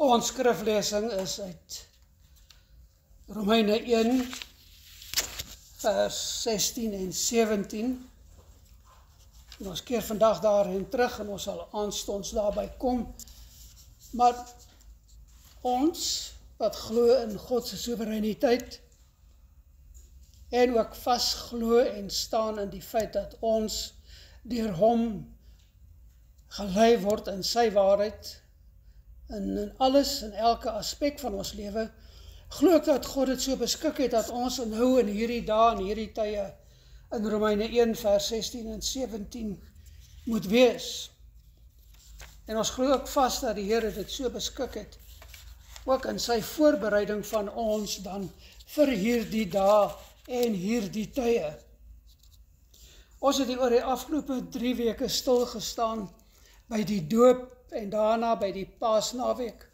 Ons skriflesing is uit Romeine 1, vers 16 en 17. En ons keer vandag daarheen terug en ons sal aanstonds daarby kom. Maar ons wat glo in God se soewereiniteit en ook vas glo en staan in die feit dat ons deur hom gelei word in sy waarheid, in alles, in elke aspek van ons lewe, glo ek dat God dit so beskik het, dat ons nou in hierdie dae, in hierdie tye, in Romeine 1 vers 16 en 17, moet wees. En ons glo ook vas dat die Here dit so beskik het, ook in sy voorbereiding van ons dan, vir hierdie dae en hierdie tye. Ons het hier oor die afgelope 3 weke stilgestaan, by die doop en daarna by die Paasnaweek,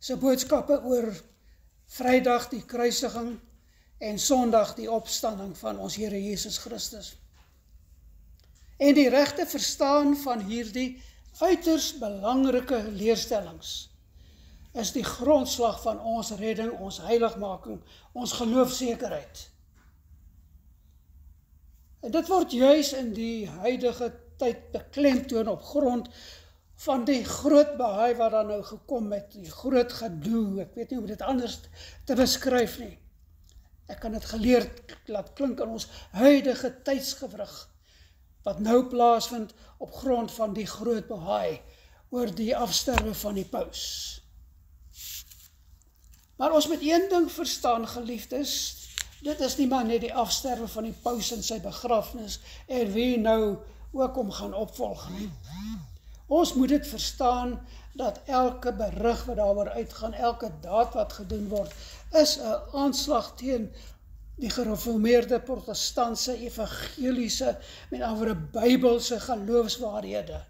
se boodskappe oor Vrydag die kruisiging en Sondag die opstanding van ons Here Jesus Christus. En die regte verstaan van hierdie uiters belangrike leerstellings is die grondslag van ons redding, ons heiligmaking, ons geloofsekerheid. En dit word juis in die huidige tyd beklemtoon op grond van die groot behaai wat dan nou gekom het, die groot gedoe, ek weet nie hoe dit anders te beskryf nie. Ek kan dit geleerd laat klink in ons huidige tydsgewrig, wat nou plaasvind op grond van die groot behaai oor die afsterwe van die paus. Maar ons moet een ding verstaan, geliefdes, dit is nie maar net die afsterwe van die paus en sy begrafnis en wie nou ook om gaan opvolg nie. Ons moet dit verstaan dat elke berig wat daaroor uitgaan, elke daad wat gedoen word, is 'n aanslag teen die gereformeerde protestantse, evangeliese, met ander Bybelse geloofswaarhede.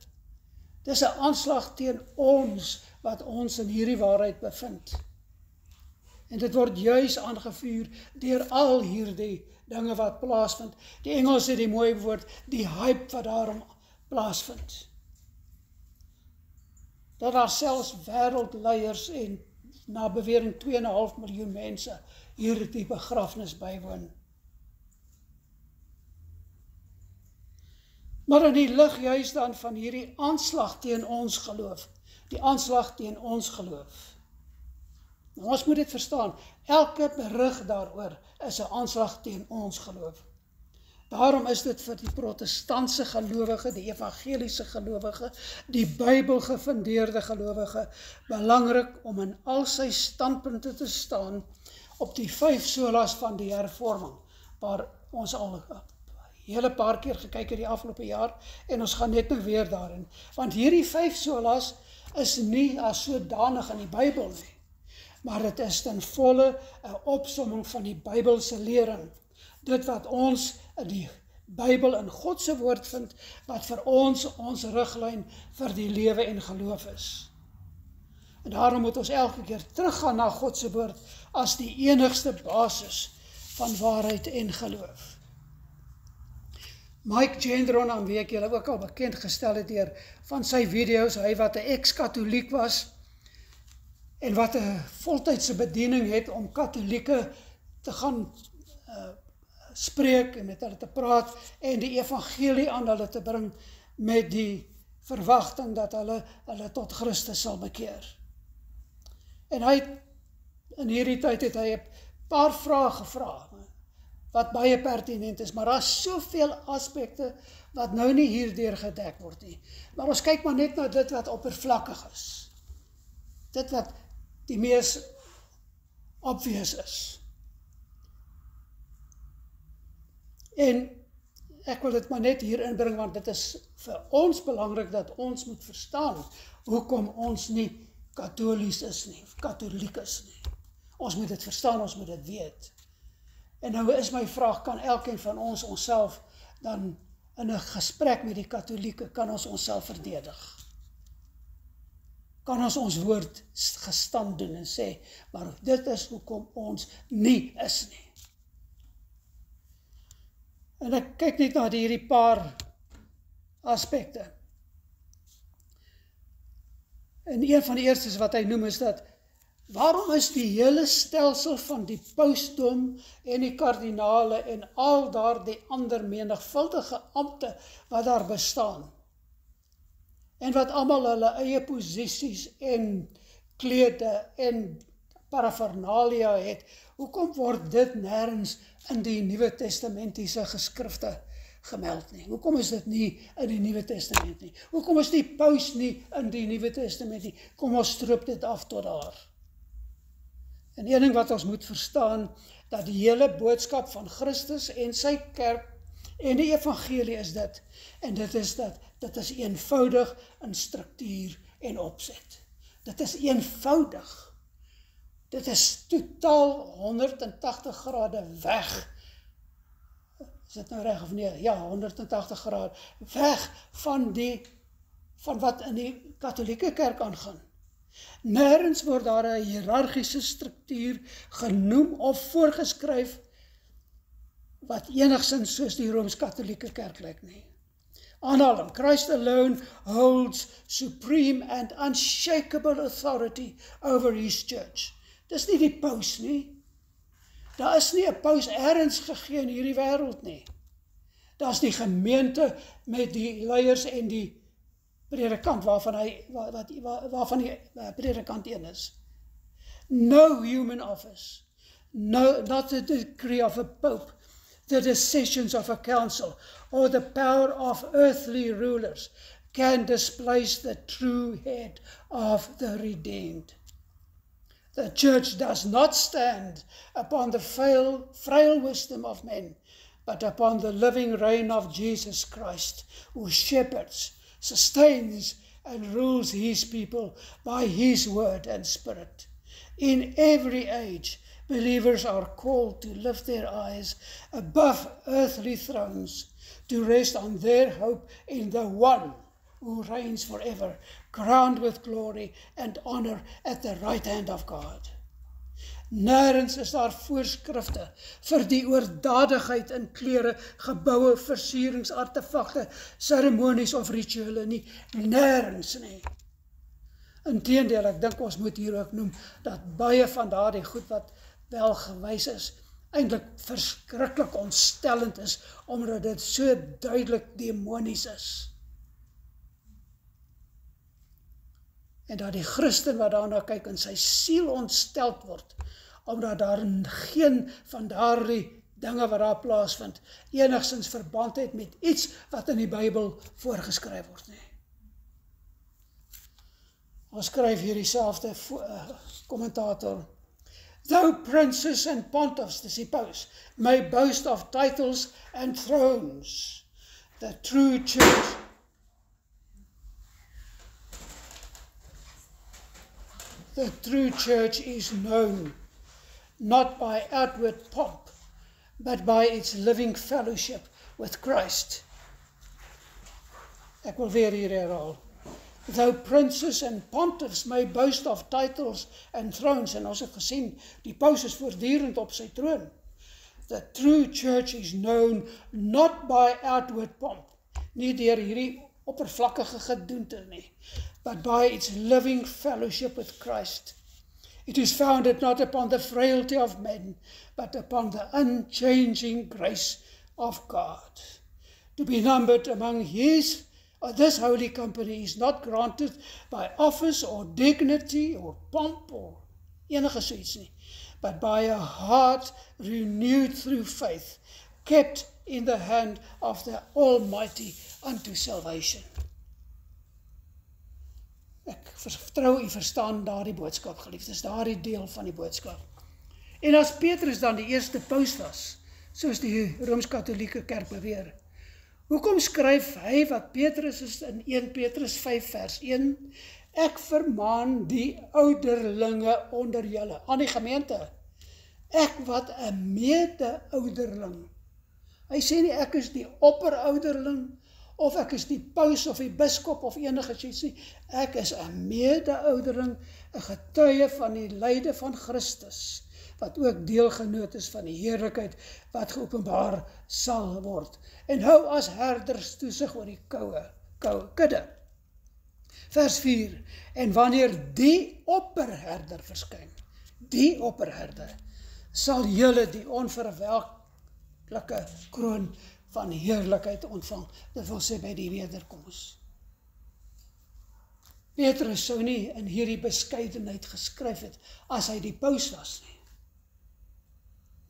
Dis 'n aanslag teen ons, wat ons in hierdie waarheid bevind. En dit word juis aangevuur deur al hierdie dinge wat plaasvind. Die Engels het die mooi woord, die hype wat daarom plaasvind. Dat daar selfs wêreldleiers en na bewering 2,5 miljoen mense hier die begrafnis bywoon. Maar in die lig juis dan van hierdie aanslag teen ons geloof, die aanslag teen ons geloof. Nou, ons moet dit verstaan, elke berig daaroor is 'n aanslag teen ons geloof. Daarom is dit vir die protestantse gelowige, die evangeliese gelowige, die Bybelgefundeerde gelowige, belangrik om in al sy standpunte te staan op die 5 solas van die hervorming, waar ons al 'n hele paar keer gekyk het die afgelope jaar, en ons gaan net nou weer daarin. Want hierdie 5 solas is nie as sodanig in die Bybel nie, maar dit is ten volle 'n opsomming van die Bybelse lering. Dit wat ons in die Bybel in God se woord vind, wat vir ons riglyn vir die lewe en geloof is. En daarom moet ons elke keer teruggaan na God se woord as die enigste basis van waarheid en geloof. Mike Gendron, aan wie ek julle ook al bekend gestel het deur van sy video's, hy wat 'n ex-katoliek was en wat 'n voltydse bediening het om katolieke te gaan spreek en met hulle te praat en die evangelie aan hulle te bring met die verwagting dat hulle tot Christus sal bekeer. En in hierdie tyd het hy 'n paar vrae gevra, wat baie pertinent is, maar daar is soveel aspekte wat nou nie hierdeur gedek word nie. Maar ons kyk maar net na dit wat oppervlakkig is. Dit wat die mees obvious is. En ek wil dit maar net hier inbring, want dit is vir ons belangrik dat ons moet verstaan hoekom ons nie katolies is nie, of katoliek is nie. Ons moet dit verstaan, ons moet dit weet. En nou is my vraag, kan elkeen van ons onsself dan in 'n gesprek met die katolieke, kan ons onsself verdedig? Kan ons woord gestand doen en sê, maar dit is hoekom ons nie is nie. En ek kyk net na hierdie paar aspekte. En een van die eerstes wat hy noem is dat, waarom is die hele stelsel van die pausdom en die kardinale en al daar die ander menigvuldige ampte wat daar bestaan, en wat almal hulle eie posisies en klede en paraphernalia het, hoekom word dit nêrens in die Nuwe Testamentiese geskrifte gemeld nie? Hoekom is dit nie in die Nuwe Testament nie? Hoekom is die paus nie in die Nuwe Testament nie? Kom ons stroop dit af tot daar. En een ding wat ons moet verstaan, dat die hele boodskap van Christus en sy kerk en die evangelie is dit. En dit is dat, dit is eenvoudig in struktuur en opset. Dit is eenvoudig. Dit is totaal 180 grade weg. Is dit nou reg of nee? Ja, 180 grade weg van wat in die katholieke kerk aangaan. Nêrens word daar 'n hiërargiese struktuur genoem of voorgeskryf wat enigsins soos die Rooms-Katholieke kerk lyk nie. Aanhaling, Christ alone holds supreme and unshakable authority over his church. Dis nie die paus nie. Daar is nie 'n paus elders gegee in hierdie wêreld nie. Daar's die gemeente met die leiers en die predikant waarvan die predikant een is. No human office, no, not the decree of a pope, the decisions of a council, or the power of earthly rulers can displace the true head of the redeemed. The church does not stand upon the frail wisdom of men, but upon the living reign of Jesus Christ, who shepherds, sustains, and rules his people by his word and spirit. In every age, believers are called to lift their eyes above earthly thrones, to rest on their hope in the one who reigns forever, crowned with glory and honor at the right hand of God. Nêrens is daar voorskrifte vir die oordadigheid in klere, geboue, versieringsartefakte, seremonies of rituele nie. Nêrens nie. Inteendeel, ek dink ons moet hier ook noem dat baie van daardie goed wat wel gewys is, eintlik verskriklik ontstellend is, omdat dit so duidelik demonies is. En dat die Christen wat daarna kyk in sy siel ontsteld word, omdat daar geen van daardie dinge wat daar plaasvind, enigsins verband het met iets wat in die Bybel voorgeskryf word nie. Ons skryf hier dieselfde kommentator. Though princes and pontiffs, dis die paus, may boast of titles and thrones, the true church is known not by outward pomp, but by its living fellowship with Christ. Ek wil weer hier herhaal. Though princes and pontiffs may boast of titles and thrones, en ons het gesien, die paus is voortdurend op sy troon. The true church is known not by outward pomp, nie deur hierdie oppervlakkige gedoente nie, but by its living fellowship with Christ. It is founded not upon the frailty of men, but upon the unchanging grace of God. To be numbered among this holy company is not granted by office or dignity or pomp or enige soets nie, but by a heart renewed through faith, kept in the hand of the Almighty unto salvation. Ek vertrou u verstaan daardie boodskap, geliefdes, daardie deel van die boodskap. En as Petrus dan die eerste paus was, soos die Rooms-Katholieke kerk beweer, hoekom skryf hy wat Petrus is in 1 Petrus 5 vers 1, ek vermaan die ouderlinge onder julle, aan die gemeente, ek wat 'n mede-ouderling. Hy sê nie ek is die opperouderling, of ek is die paus of die biskop of enige iets nie, ek is 'n mede-ouderling, 'n getuie van die lyde van Christus, wat ook deelgenoot is van die heerlikheid wat geopenbaar sal word, en hou as herders toesig oor die kudde. Vers 4, en wanneer die opperherder verskyn, die opperherder, sal julle die onverwelklike kroon van heerlikheid ontvang. Dit wil sê by die wederkoms. Petrus sou nie in hierdie beskeidenheid geskryf het as hy die paus was nie.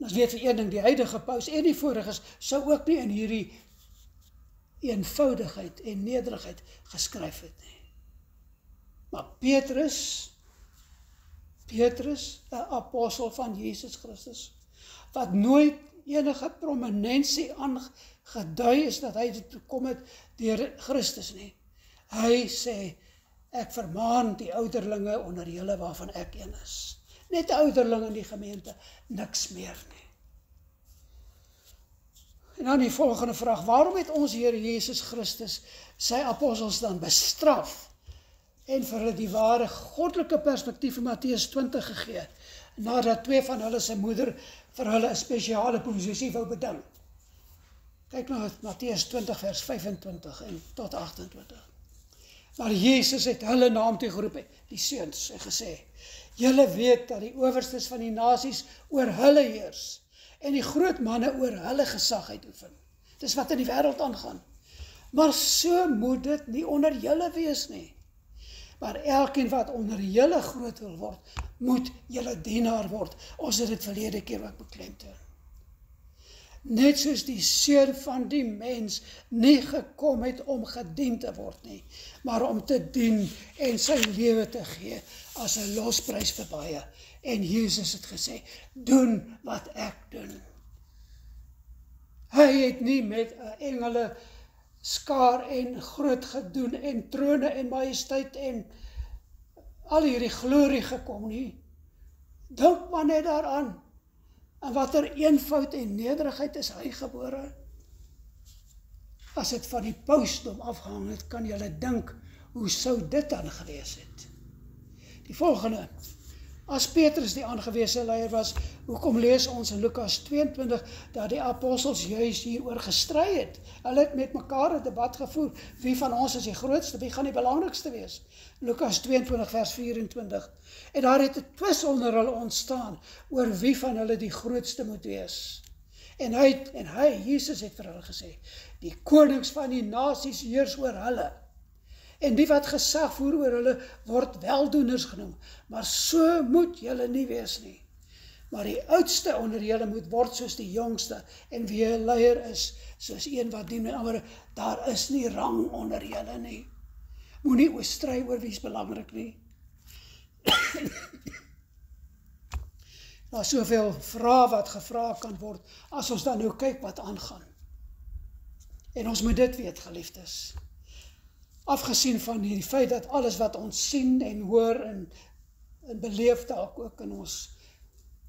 Ons weet vir een ding, die huidige paus en die voriges sou ook nie in hierdie eenvoudigheid en nederigheid geskryf het nie. Maar Petrus, 'n apostel van Jesus Christus, wat nooit enige prominensie aangedui is dat hy dit kom het deur Christus nie. Hy sê, ek vermaan die ouderlinge onder julle waarvan ek een is. Net 'n ouderling in die gemeente, niks meer nie. En dan die volgende vraag, waarom het ons Here Jesus Christus sy apostels dan bestraf en vir hulle die ware goddelike perspektief in Matteus 20 gegee, nadat 2 van hulle sy moeder vir hulle 'n spesiale posisie wou beding? Kyk nou Matteus 20 vers 25 en tot 28. Maar Jesus het hulle naam toe geroep, die seuns, en gesê, julle weet dat die owerstes van die nasies oor hulle heers, en die groot manne oor hulle gesag uitoefen. Dis wat in die wêreld aangaan. Maar so moet dit nie onder julle wees nie. Maar elkeen wat onder julle groot wil word, moet julle dienaar word. Ons het dit verlede keer ook beklemtoon. Net soos die seun van die mens nie gekom het om gedien te word nie, maar om te dien en sy lewe te gee as 'n losprys vir baie. En Jesus het gesê, doen wat ek doen. Hy het nie met 'n engele skaar en groot gedoen en trone en majesteit en al hierdie glorie gekom nie. Dink maar net daaraan. En watter eenvoud en nederigheid is hy gebore? As dit van die pausdom afgehang het, kan julle dink, hoe sou dit dan gewees het? Die volgende, as Petrus die aangewese leier was, hoekom lees ons in Lukas 22, dat die apostels juist hieroor gestry het? Hulle het met mekaar 'n debat gevoer, wie van ons is die grootste, wie gaan die belangrikste wees? Lukas 22 vers 24, en daar het 'n twis onder hulle ontstaan, oor wie van hulle die grootste moet wees. En hy, Jesus het vir hulle gesê, die konings van die nasies heers oor hulle, en die wat gesag voer oor hulle word weldoeners genoem, maar so moet julle nie wees nie. Maar die oudste onder julle moet word soos die jongste, en wie 'n leier is, soos een wat dien. Met ander, daar is nie rang onder julle nie. Moenie stry oor wie is belangrik nie. Daar is soveel vrae wat gevra kan word, as ons dan nou kyk wat aangaan. En ons moet dit weet, geliefdes. Afgesien van die feit dat alles wat ons sien en hoor en beleef dalk ook in ons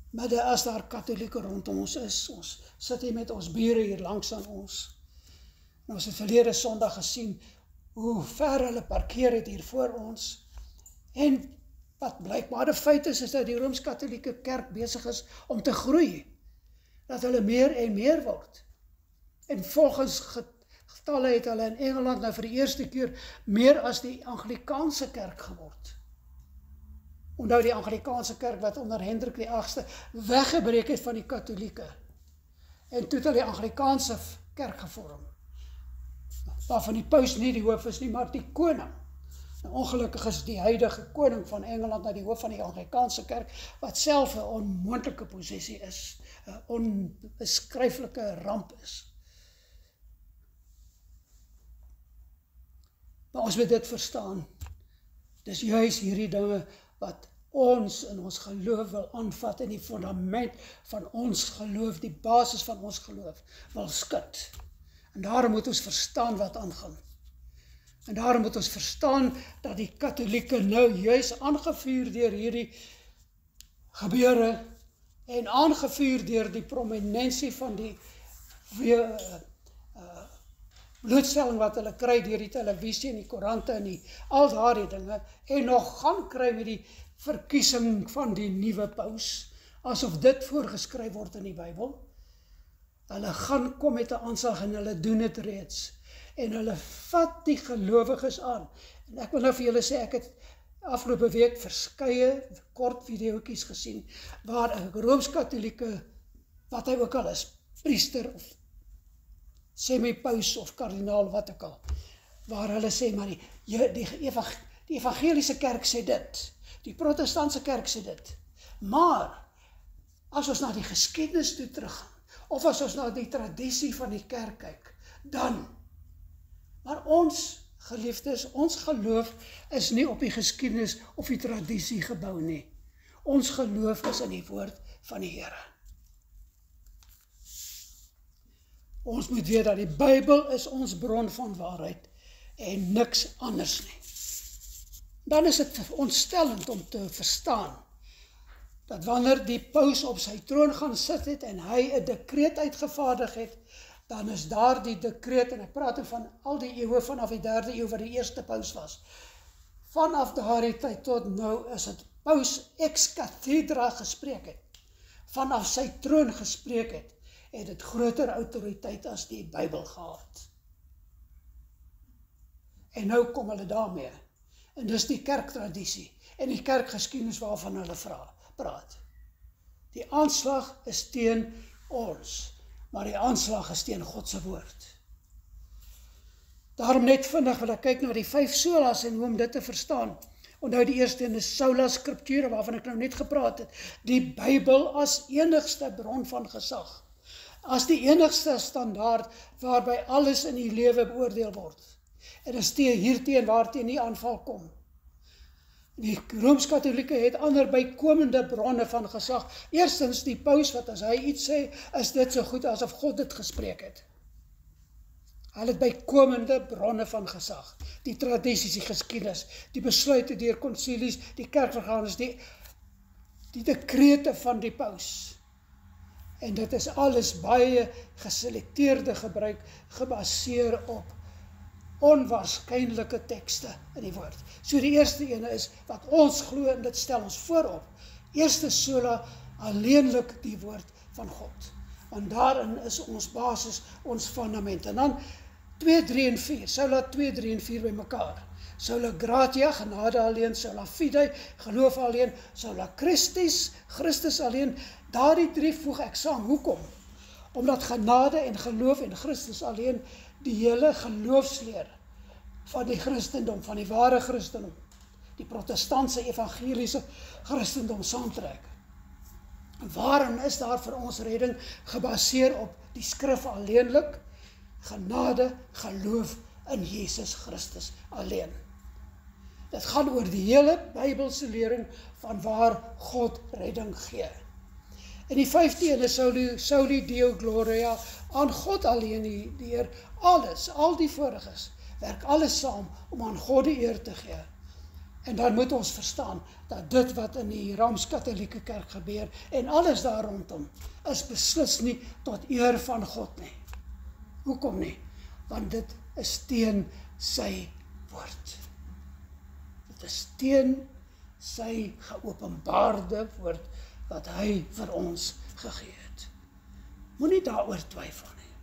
midde, as daar katholieke rondom ons is, ons sit hier met ons bure hier langs aan ons. En ons het verlede Sondag gesien hoe ver hulle parkeer het hier voor ons. En wat blykbaar 'n feit is dat die Rooms-Katholieke Kerk besig is om te groei. Dat hulle meer en meer word. En volgens getalle het hulle in Engeland nou vir die eerste keer meer as die Anglikaanse Kerk geword. Onthou die Anglikaanse Kerk wat onder Hendrik die 8ste weggebreek het van die Katholieke. En toe het hulle die Anglikaanse Kerk gevorm. Waarvan die paus nie die hoof is nie, maar die koning. En ongelukkig is die huidige koning van Engeland na die hoof van die Anglikaanse Kerk, wat self 'n onmoontlike posisie is, 'n onbeskryflike ramp is. Maar ons moet dit verstaan. Dis juis hierdie dinge wat ons in ons geloof wil aanvat en die fundament van ons geloof, die basis van ons geloof wil skud. En daarom moet ons verstaan wat aangaan. En daarom moet ons verstaan dat die katholieke nou juis aangevuur deur hierdie gebeure en aangevuur deur die prominensie van die blootstelling wat hulle kry deur die televisie en die koerante en al daardie dinge, en nog gaan kry met die verkiesing van die nuwe paus, asof dit voorgeskryf word in die Bybel. Hulle gaan kom met 'n aanslag en hulle doen dit reeds. en hulle vat die gelowiges aan. En ek wil nou vir julle sê, ek het afgelope week verskeie kort videoetjies gesien, waar 'n Rooms-Katholieke, wat hy ook al is, priester of semi-paus of kardinaal, wat ook al, waar hulle sê, maar die evangeliese kerk sê dit, die protestantse kerk sê dit, maar as ons na die geskiedenis toe teruggaan, of as ons na die tradisie van die kerk kyk, dan, maar ons geliefdes, ons geloof is nie op die geskiedenis of die tradisie gebou nie. Ons geloof is in die woord van die Here. Ons moet weet dat die Bybel is ons bron van waarheid en niks anders nie. Dan is dit ontstellend om te verstaan dat wanneer die paus op sy troon gaan sit het en hy 'n dekreet uitgevaardig het, dan is daar die dekreet, en ek praat van al die eeue, vanaf die 3de eeu wat die eerste paus was. Vanaf daardie tyd tot nou is het paus ex cathedra gespreek het, vanaf sy troon gespreek het dit groter autoriteit as die Bybel gehad. En nou kom hulle daarmee, en dis die kerktradisie, en die kerkgeskiedenis waarvan hulle praat. Die aanslag is teen ons, maar die aanslag is teen God se woord. Daarom net vinnig wil ek kyk na die 5 solas en hoe om dit te verstaan. Onthou die eerste een is sola scriptura, waarvan ek nou net gepraat het. Die Bybel as enigste bron van gesag. As die enigste standaard waarby alles in die lewe beoordeel word. En is hierteen waarteen nie aanval kom. Die Rooms-Katholieke het ander bykomende bronne van gesag. Eerstens die paus, wat as hy iets sê, is dit so goed asof God dit gespreek het. Hulle het bykomende bronne van gesag. Die tradisies, die geskiedenis, die besluite deur konsilies, die kerkvergaderinge, die dekrete van die paus. En dit is alles baie geselekteerde gebruik, gebaseer op onwaarskynlike tekste in die woord. So die eerste ene is wat ons glo en dit stel ons voorop. Eerste sola, alleenlik die woord van God. Want daarin is ons basis, ons fundament. En dan 2, 3 en 4, sola 2, 3 en 4 by mekaar. Sola gratia, genade alleen, sola fide, geloof alleen, sola Christus, Christus alleen. Daardie 3 voeg ek saam. Hoekom? Omdat genade en geloof en Christus alleen die hele geloofsleer van die Christendom, van die ware Christendom, die protestantse evangeliese Christendom saamtrek. Waarin is daar vir ons redding gebaseer op die skrif alleenlik, genade, geloof in Jesus Christus alleen. Dit gaan oor die hele Bybelse lering van waar God redding gee. En die 5de ene is Soli Deo Gloria, aan God alleen die eer, alles, al die voriges, werk alles saam om aan God die eer te gee. En dan moet ons verstaan dat dit wat in die Rooms-Katholieke kerk gebeur en alles daar rondom is beslis nie tot eer van God nie. Hoekom nie? Want dit is teen sy woord. Dit is teen sy geopenbaarde woord wat hy vir ons gegee het. Moenie daaroor twyfel nie.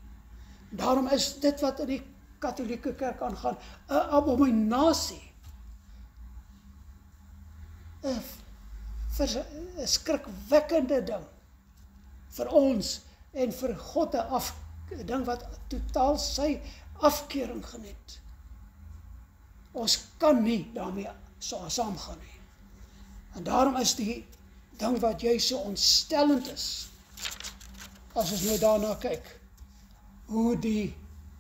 Daarom is dit wat in die Katholieke kerk aangaan 'n abominasie. 'n skrikwekkende ding vir ons en vir God 'n ding wat totaal sy afkeuring geniet. Ons kan nie daarmee saamgaan nie. En daarom is die ding wat jy so ontstellend is, as ons nou daarna kyk, hoe die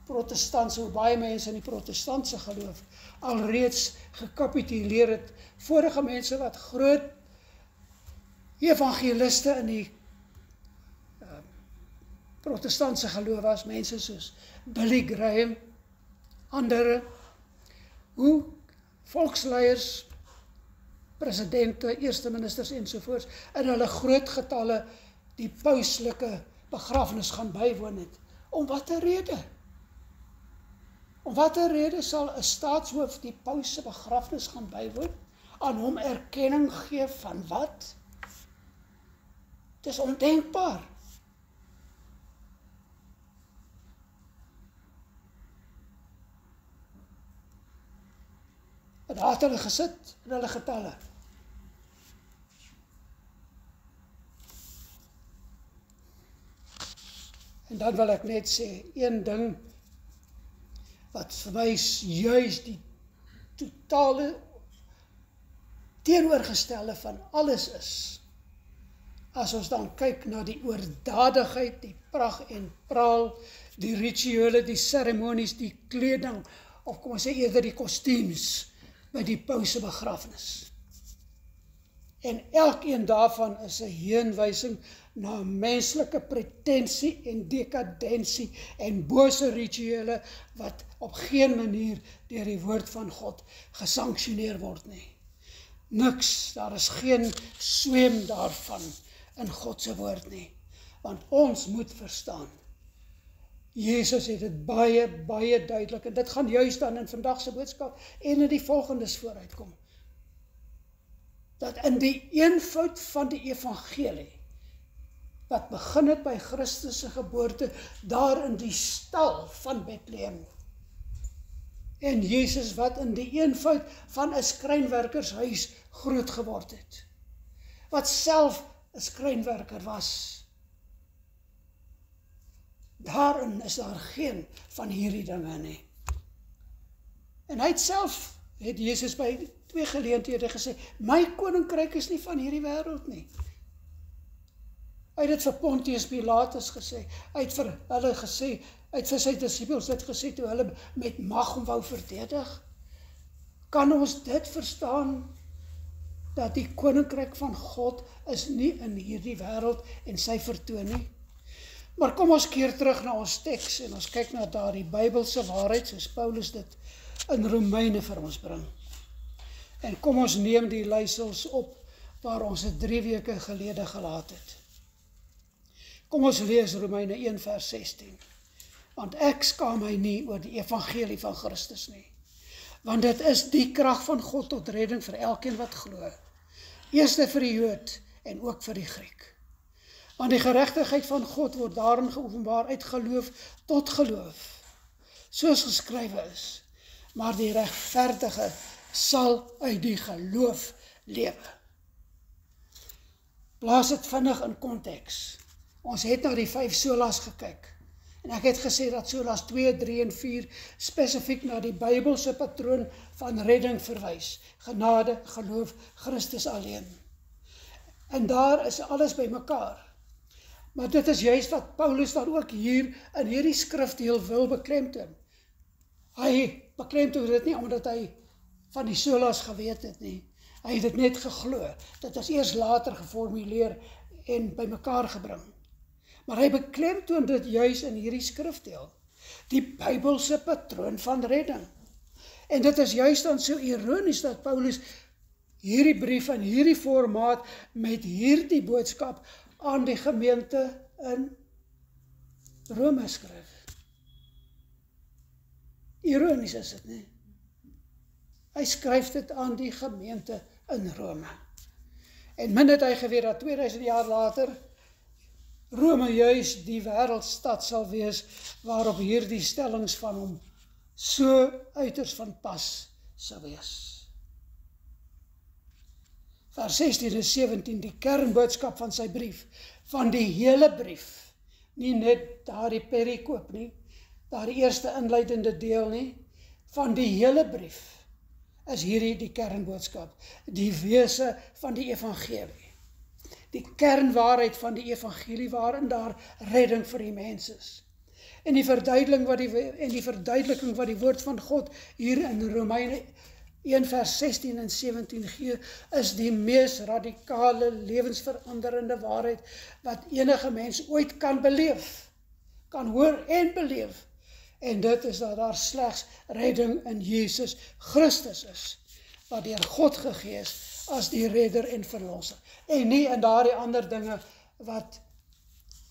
protestantse, hoe baie mense in die protestantse geloof alreeds gekapituleer het, vorige mense wat groot evangeliste in die protestantse geloof was, mense soos Billy Graham, andere, hoe volksleiers, presidente, eerste ministers ensovoorts, in hulle groot getalle die pauslike begrafnis gaan bywoon het. Om watter rede? Om watter rede sal 'n staatshoof die paus se begrafnis gaan bywoon? Aan hom erkenning gee van wat? Dit is ondenkbaar. En daar het hulle gesit in hulle getalle. En dan wil ek net sê, een ding wat vir my juis die totale teenoorgestelde van alles is, as ons dan kyk na die oordadigheid, die pragt en praal, die rituele, die seremonies, die kleding, of kom ons sê eerder die kostuums, by die paus se begrafnis. En elkeen daarvan is 'n heenwysing na menslike pretensie en dekadensie en bose rituele wat op geen manier deur die woord van God gesanksioneer word nie. Niks, daar is geen swem daarvan in God se woord nie. Want ons moet verstaan, Jesus het dit baie, baie duidelik, en dit gaan juist dan in vandag se boodskap en in die volgendes vooruitkom, dat in die eenvoud van die evangelie, wat begin het by Christus se geboorte, daar in die stal van Bethlehem, en Jesus wat in die eenvoud van 'n skrynwerkershuis groot geword het, wat self 'n skrynwerker was. Daarin is daar geen van hierdie dinge nie. En hy het Jesus by 2 geleenthede gesê, my koninkryk is nie van hierdie wêreld nie. Hy het dit vir Pontius Pilatus gesê, hy het vir hulle gesê, hy het vir sy disippels dit gesê, toe hulle met mag hom wou verdedig. Kan ons dit verstaan, dat die koninkryk van God is nie in hierdie wêreld en sy vertoon nie? Maar kom ons keer terug na ons teks, en ons kyk na daardie Bybelse waarheid, soos Paulus dit in Romeine vir ons bring. En kom ons neem die leisels op, waar ons het 3 weke gelede gelaat het. Kom ons lees Romeine 1 vers 16. Want ek skaam my nie oor die evangelie van Christus nie. Want dit is die krag van God tot redding vir elkeen wat glo. Eerste vir die Jood en ook vir die Griek. Want die geregtigheid van God word daarin geopenbaar uit geloof tot geloof, soos geskrywe is. Maar die regverdige sal uit die geloof lewe. Plaas dit vinnig in konteks. Ons het na die 5 solas gekyk. En ek het gesê dat solas 2, 3 en 4 spesifiek na die Bybelse patroon van redding verwys. Genade, geloof, Christus alleen. En daar is alles by mekaar. Maar dit is juist wat Paulus dan ook hier in hierdie skrifdeel wil beklemtoon. Hy beklemtoon dit nie omdat hy van die solas geweet het nie. Hy het dit net geglo. Dit is eers later geformuleer en by mekaar gebring. Maar hy beklemtoon dit juis in hierdie skrifdeel, die Bybelse patroon van redding. En dit is juis dan so ironies dat Paulus hierdie brief in hierdie formaat met hierdie boodskap aan die gemeente in Rome skryf. Ironies is dit nie? Hy skryf dit aan die gemeente in Rome. En min het hy geweet dat 2000 jaar later Rome juis die wêreldstad sal wees waarop hierdie stellings van hom so uiters van pas sal wees. Vers 16 en 17, die kernboodskap van sy brief, van die hele brief, nie net daardie perikoop nie, daardie eerste inleidende deel nie, van die hele brief is hierdie die kernboodskap, die wese van die evangelie. Die kernwaarheid van die evangelie waarin daar redding vir die mens is. En die verduideliking wat die woord van God hier in Romeine 1 vers 16 en 17 gee, is die mees radikale lewensveranderende waarheid wat enige mens ooit kan beleef, kan hoor en beleef. En dit is dat daar slegs redding in Jesus Christus is, wat deur God gegee is as die redder en verlosser. En nie in daardie ander dinge wat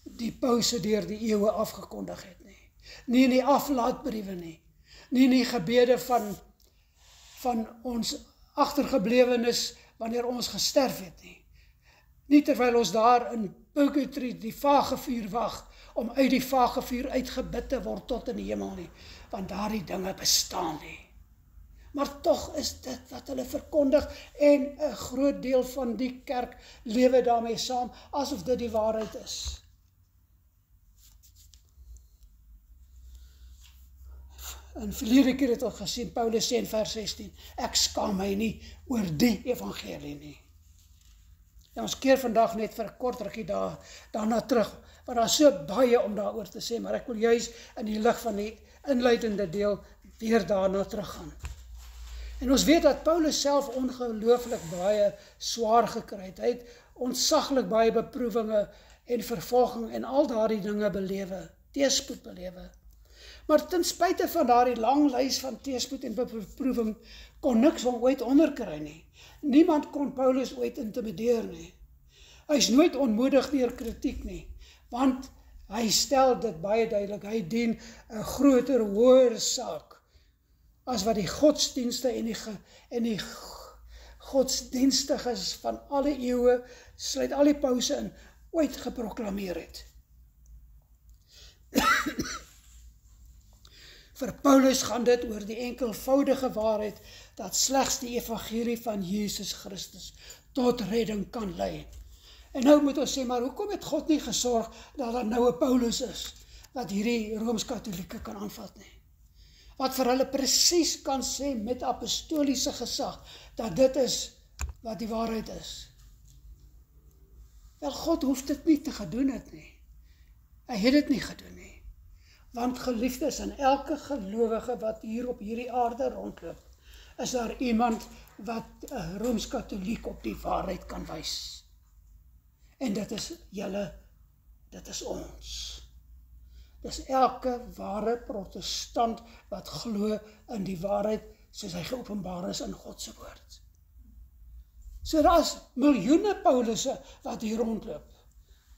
die pause deur die eeue afgekondig het nie. Nie in die aflaatbriewe nie. Nie in die gebede van ons agtergeblewenes wanneer ons gesterf het nie. Nie terwyl ons daar in purgatory die vagevuur wag, om uit die vagevuur uitgebid te word tot in die hemel nie, want daardie dinge bestaan nie. maar tog is dit wat hulle verkondig en 'n groot deel van die kerk lewe daarmee saam, asof dit die waarheid is. En verlede keer het ons gesien, Paulus sê in vers 16, ek skaam my nie oor die evangelie nie. En ons keer vandag net vir 'n kort rukkie daarna terug, want daar is so baie om daaroor te sê, maar ek wil juis in die lig van die inleidende deel weer daarna teruggaan. En ons weet dat Paulus self ongelooflik baie swaar gekry het. Hy het ontsaglik baie beproewinge en vervolging en al daardie dinge belewe, teëspoed belewe. Maar ten spyte van daardie lang lys van teëspoed en beproewing kon niks hom ooit onderkry nie. Niemand kon Paulus ooit intimideer nie. Hy is nooit ontmoedig deur kritiek nie, want hy stel dit baie duidelik, hy dien 'n groter, hoër saak as wat die godsdienste en die godsdienstiges van alle eeue, sluit al die pause in, ooit geproklameer het. Vir Paulus gaan dit oor die enkelvoudige waarheid dat slegs die evangelie van Jesus Christus tot redding kan lei. En nou moet ons sê, maar hoekom het God nie gesorg dat daar nou 'n Paulus is wat hierdie Rooms-Katholieke kan aanvat nie? Wat vir hulle presies kan sê met apostoliese gesag dat dit is wat die waarheid is. Wel, God hoef dit nie te gedoen het nie. Hy het dit nie gedoen nie. Want geliefdes, in elke gelowige wat hier op hierdie aarde rondloop, is daar iemand wat 'n Rooms-Katholiek op die waarheid kan wys. En dit is julle, dit is ons. Dis elke ware protestant wat glo in die waarheid soos hy geopenbaar is in God se woord. So daar is miljoene Paulusse wat hier rondloop.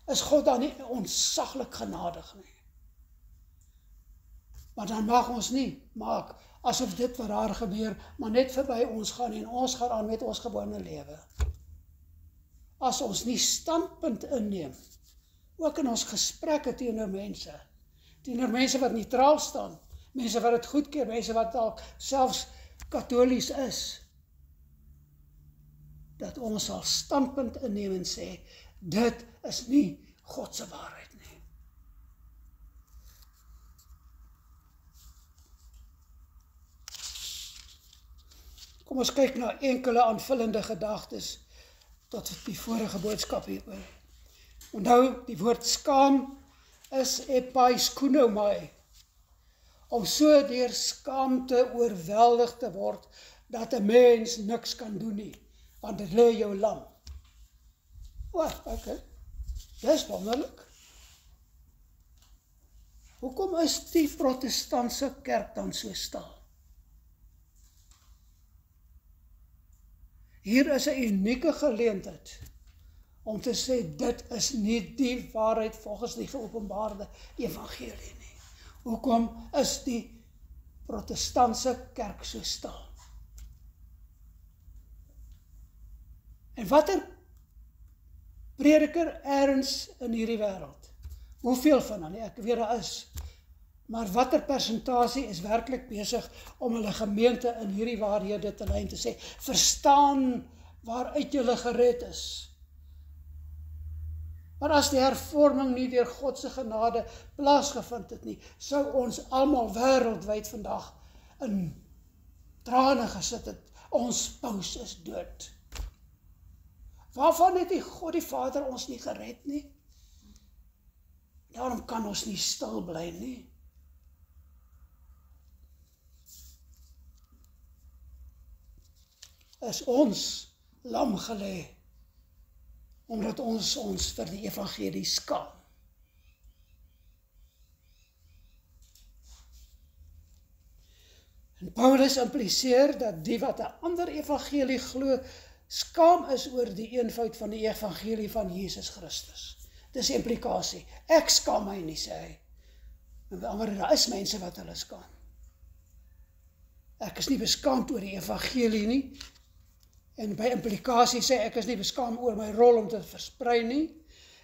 Is God dan nie ontsaglik genadig nie? Maar dan mag ons nie maak asof dit wat daar gebeur, maar net verby ons gaan en ons gaan aan met ons gewone lewe. As ons nie standpunt inneem, ook in ons gesprekke teenoor mense wat neutraal staan, mense wat dit goedkeur, mense wat dalk selfs katolies is, dat ons sal standpunt inneem en sê, dit is nie God se waarheid nie. Kom ons kyk na enkele aanvullende gedagtes tot die vorige boodskap hieroor. Onthou, die woord skaam is epaiskounomai, om so deur skaamte oorweldig te word, dat 'n mens niks kan doen nie, want dit lê jou lam. Okay, dis wonderlik. Hoekom is die protestantse kerk dan so stil? Hier is 'n unieke geleentheid om te sê, dit is nie die waarheid volgens die geopenbaarde evangelie nie. Hoekom is die protestantse kerk so stil? En watter prediker ergens in hierdie wêreld? Hoeveel van hulle? Ek weet daar is. Maar watter persentasie is werklik besig om hulle gemeente in hierdie waarhede te lei en te sê, verstaan waaruit julle gered is. Maar as die hervorming nie deur God se genade plaasgevind het nie, sou ons almal wêreldwyd vandag in trane gesit het, ons paus is dood. Waarvan het die God die Vader ons nie gered nie? Daarom kan ons nie stil bly nie. Is ons lam gelê, omdat ons vir die evangelie skaam. En Paulus impliseer dat die wat 'n ander evangelie glo, skaam is oor die eenvoud van die evangelie van Jesus Christus. Dis die implikasie. Ek skaam my nie, sê hy. Maar daar is mense wat hulle skaam. Ek is nie beskaamd oor die evangelie nie, en by implikasie sê ek is nie beskaamd oor my rol om te versprei nie.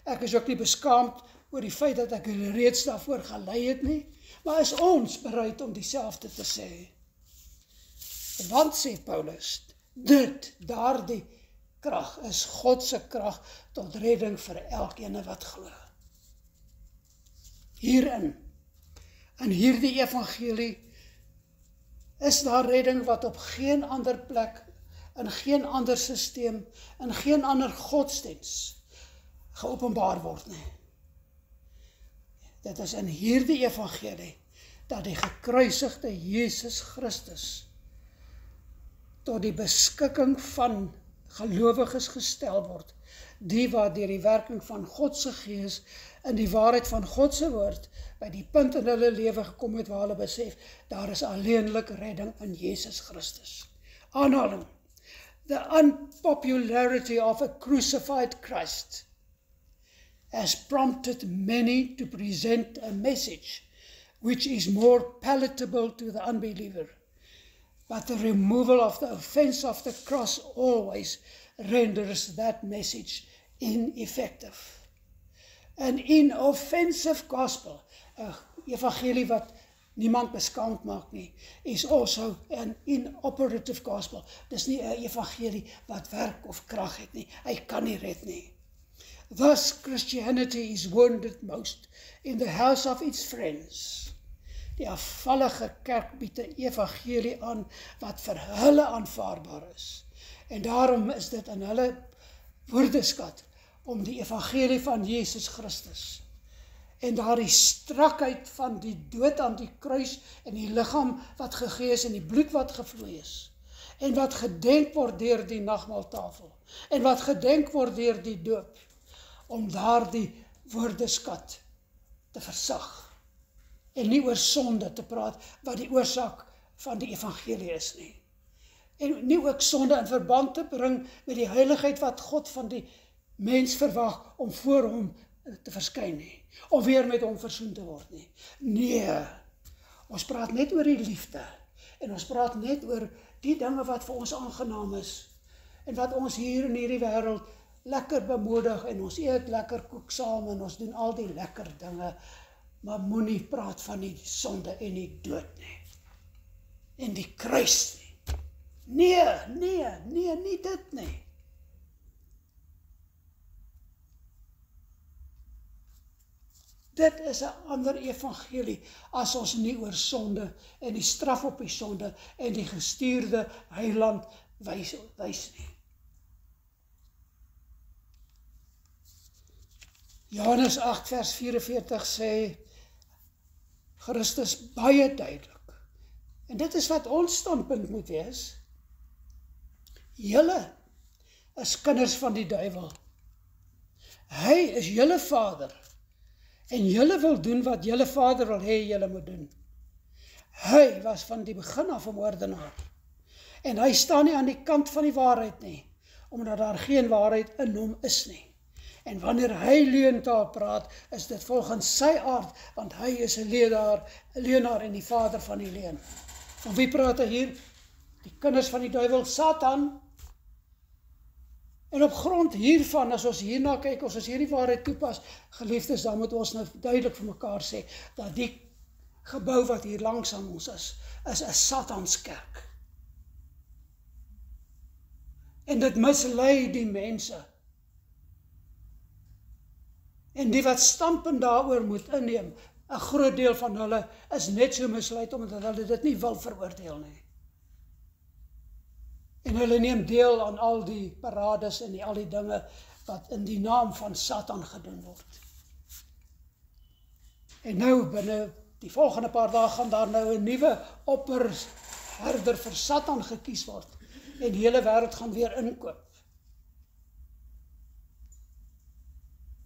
Ek is ook nie beskaamd oor die feit dat ek reeds daarvoor gelei het nie. Maar is ons bereid om dieselfde te sê? Want, sê Paulus, daardie krag is God se krag tot redding vir elkeen wat glo. Hierin, in hierdie evangelie, is daar redding wat op geen ander plek, in geen ander sisteem, in geen ander godsdiens geopenbaar word nie. Dit is in hierdie evangelie dat die gekruisigde Jesus Christus tot die beskikking van gelowiges gestel word, die wat deur die werking van God se Gees in die waarheid van God se woord by die punt in hulle lewe gekom het waar hulle besef, daar is alleenlik redding in Jesus Christus. Aanhaling: The unpopularity of a crucified Christ has prompted many to present a message which is more palatable to the unbeliever. But the removal of the offense of the cross always renders that message ineffective. An inoffensive gospel, 'n evangelie wat niemand beskaamd maak nie, is also an inoperative gospel. Dis nie 'n evangelie wat werk of krag het nie. Hy kan nie red nie. Thus Christianity is wounded most in the house of its friends. Die afvallige kerk bied 'n evangelie aan wat vir hulle aanvaarbaar is. En daarom is dit in hulle woordeskat om die evangelie van Jesus Christus en daardie strakheid van die dood aan die kruis en die liggaam wat gegee is en die bloed wat gevloei is en wat gedenk word deur die nagmaaltafel en wat gedenk word deur die doop, om daardie woordeskat te versag en nie oor sonde te praat wat die oorsaak van die evangelie is nie. En nie ook sonde in verband te bring met die heiligheid wat God van die mens verwag om voor hom te verskyn nie, of weer met hom versoen te word nie. Nee, ons praat net oor die liefde, en ons praat net oor die dinge wat vir ons aangenaam is, en wat ons hier in hierdie wêreld lekker bemoedig, en ons eet lekker koek saam, en ons doen al die lekker dinge, maar moenie praat van die sonde en die dood nie, en die kruis nie. Nee, nie dit nie. Dit is 'n ander evangelie as ons nie oor sonde en die straf op die sonde en die gestuurde heiland wys nie. Johannes 8 vers 44 sê Christus baie duidelik. En dit is wat ons standpunt moet wees. Julle is kinders van die duiwel. Hy is julle vader. En julle wil doen wat julle vader wil hê julle moet doen. Hy was van die begin af 'n moordenaar. En hy staan nie aan die kant van die waarheid nie, omdat daar geen waarheid in hom is nie. En wanneer hy leuntaal praat, is dit volgens sy aard, want hy is 'n leuenaar en die vader van die leuen. Van wie praat hy hier? Die kinders van die duiwel, Satan. En op grond hiervan, as ons hierna kyk, as ons hierdie waarheid toepas, geliefdes, dan moet ons nou duidelik vir mekaar sê, dat die gebou wat hier langs aan ons is 'n Satanskerk. En dit mislei die mense. En die wat standpunt daaroor moet inneem, 'n groot deel van hulle is net so misleid, omdat hulle dit nie wil veroordeel nie. En hulle neem deel aan al die parades en al die dinge wat in die naam van Satan gedoen word. En nou, binne die volgende paar dae gaan daar nou 'n nuwe opperherder vir Satan gekies word. En die hele wêreld gaan weer inkoop.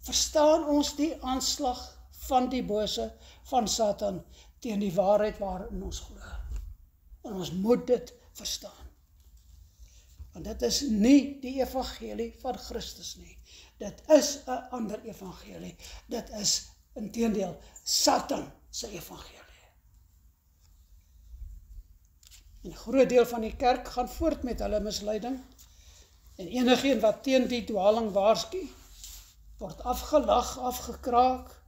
Verstaan ons die aanslag van die bose, van Satan, teen die waarheid waarin ons glo. En ons moet dit verstaan. Want dit is nie die evangelie van Christus nie. Dit is 'n ander evangelie. Dit is, inteendeel, Satan se evangelie. En 'n groot deel van die kerk gaan voort met hulle misleiding. En enigeen wat teen die dwaling waarsku, word afgelag, afgekraak,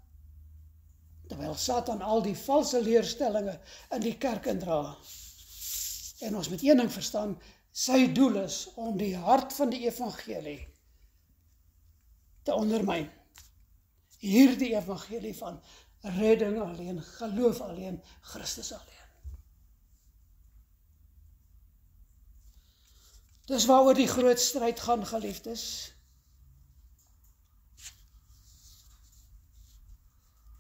terwyl Satan al die valse leerstellinge in die kerk indra. En ons moet een ding verstaan, sy doel is om die hart van die evangelie te ondermyn. Hierdie evangelie van redding alleen, geloof alleen, Christus alleen. Dis waaroor die groot stryd gaan, geliefdes.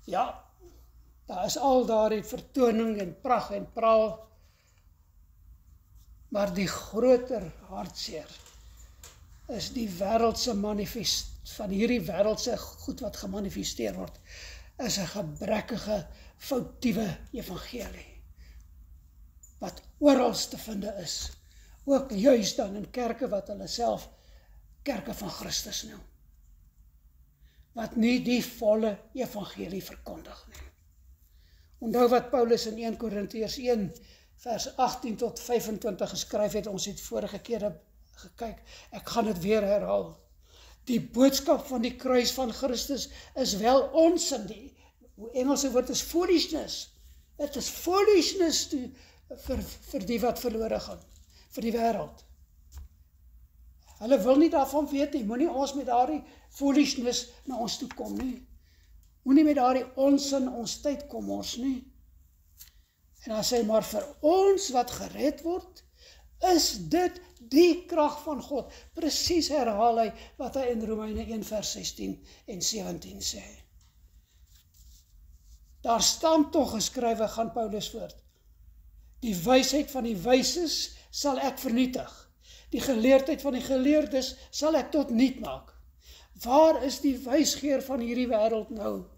Ja, daar is al daardie vertoning en pragt en praal, maar die groter hartseer is die wêreldse manifest, van hierdie wêreldse goed wat gemanifesteer word, is 'n gebrekkige, foutiewe evangelie, wat oral te vind is, ook juis dan in kerke wat hulle self kerke van Christus noem, wat nie die volle evangelie verkondig nie. Onthou wat Paulus in 1 Korintiërs 1 vers 18 tot 25 geskryf het, ons het vorige kere gekyk, ek gaan dit weer herhaal. Die boodskap van die kruis van Christus is wel onsin, die Engelse woord is foolishness. Het is foolishness vir die wat verlore gaan, vir die wêreld. Hulle wil nie daarvan weet nie, moenie ons met daardie foolishness na ons toe kom nie. Moenie met daardie onsin ons tyd kom ons nie. En dan sê maar vir ons wat gered word, is dit die krag van God. Presies herhaal hy wat hy in Romeine 1 vers 16 en 17 sê. Daar staan tog geskrywe, gaan Paulus voort. Die wysheid van die wyses sal ek vernietig. Die geleerdheid van die geleerdes sal ek tot niet maak. Waar is die wysgeer van hierdie wêreld nou?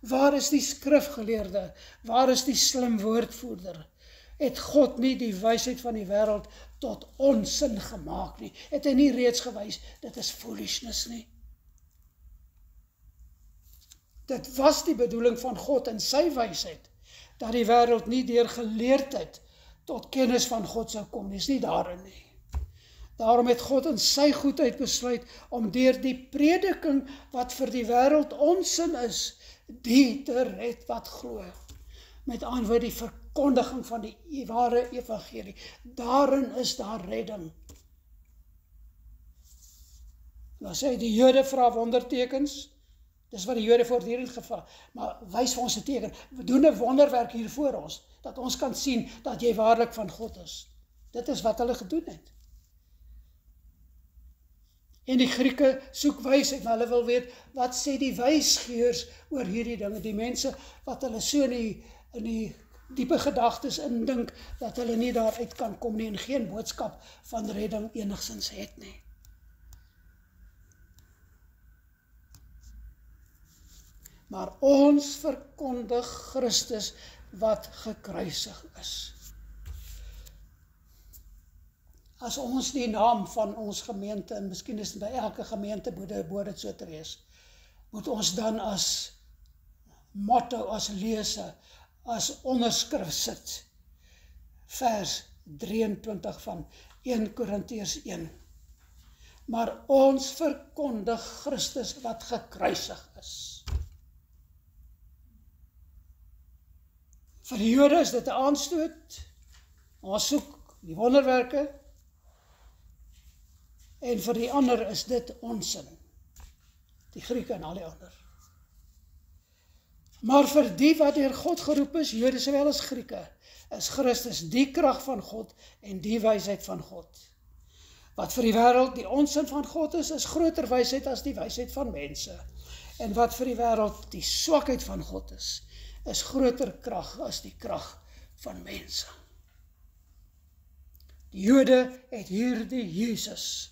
Waar is die skrifgeleerde? Waar is die slim woordvoerder? Het God nie die wysheid van die wêreld tot onsin gemaak nie? Het hy nie reeds gewys, dit is foolishness nie? Dit was die bedoeling van God in sy wysheid, dat die wêreld nie deur geleerdheid tot kennis van God sou kom, dis nie daarin nie. Daarom het God in sy goedheid besluit om deur die prediking wat vir die wêreld onsin is, die te red wat glo. Met ander woorde, die verkondiging van die ware evangelie. Daarin is daar redding. Dan sê hy, die Jode vra wondertekens. Dis wat die Jode voortdurend gevra. Maar wys vir ons 'n teken. We doen 'n wonderwerk hier voor ons, dat ons kan sien dat jy waarlik van God is. Dit is wat hulle gedoen het. En die Grieke soek wysheid, maar hulle wil weet, wat sê die wysgeers oor hierdie dinge, die mense wat hulle so in die diepe gedagtes indink, dat hulle nie daaruit kan kom nie, en geen boodskap van redding enigstens het nie. Maar ons verkondig Christus wat gekruisig is. As ons die naam van ons gemeente, en miskien is dit by elke gemeente behoort dit so te wees, moet ons dan as motto, as lese, as onderskrif sit, vers 23 van 1 Korintiërs 1. Maar ons verkondig Christus wat gekruisig is. Vir die Jode is dit 'n aanstoot, ons soek die wonderwerke, en vir die ander is dit onsin, die Grieke en al die ander. Maar vir die wat deur God geroep is, Jode sowel as Grieke, is Christus die krag van God en die wysheid van God. Wat vir die wêreld die onsin van God is groter wysheid as die wysheid van mense. En wat vir die wêreld die swakheid van God is groter krag as die krag van mense. Die Jode het hierdie Jesus,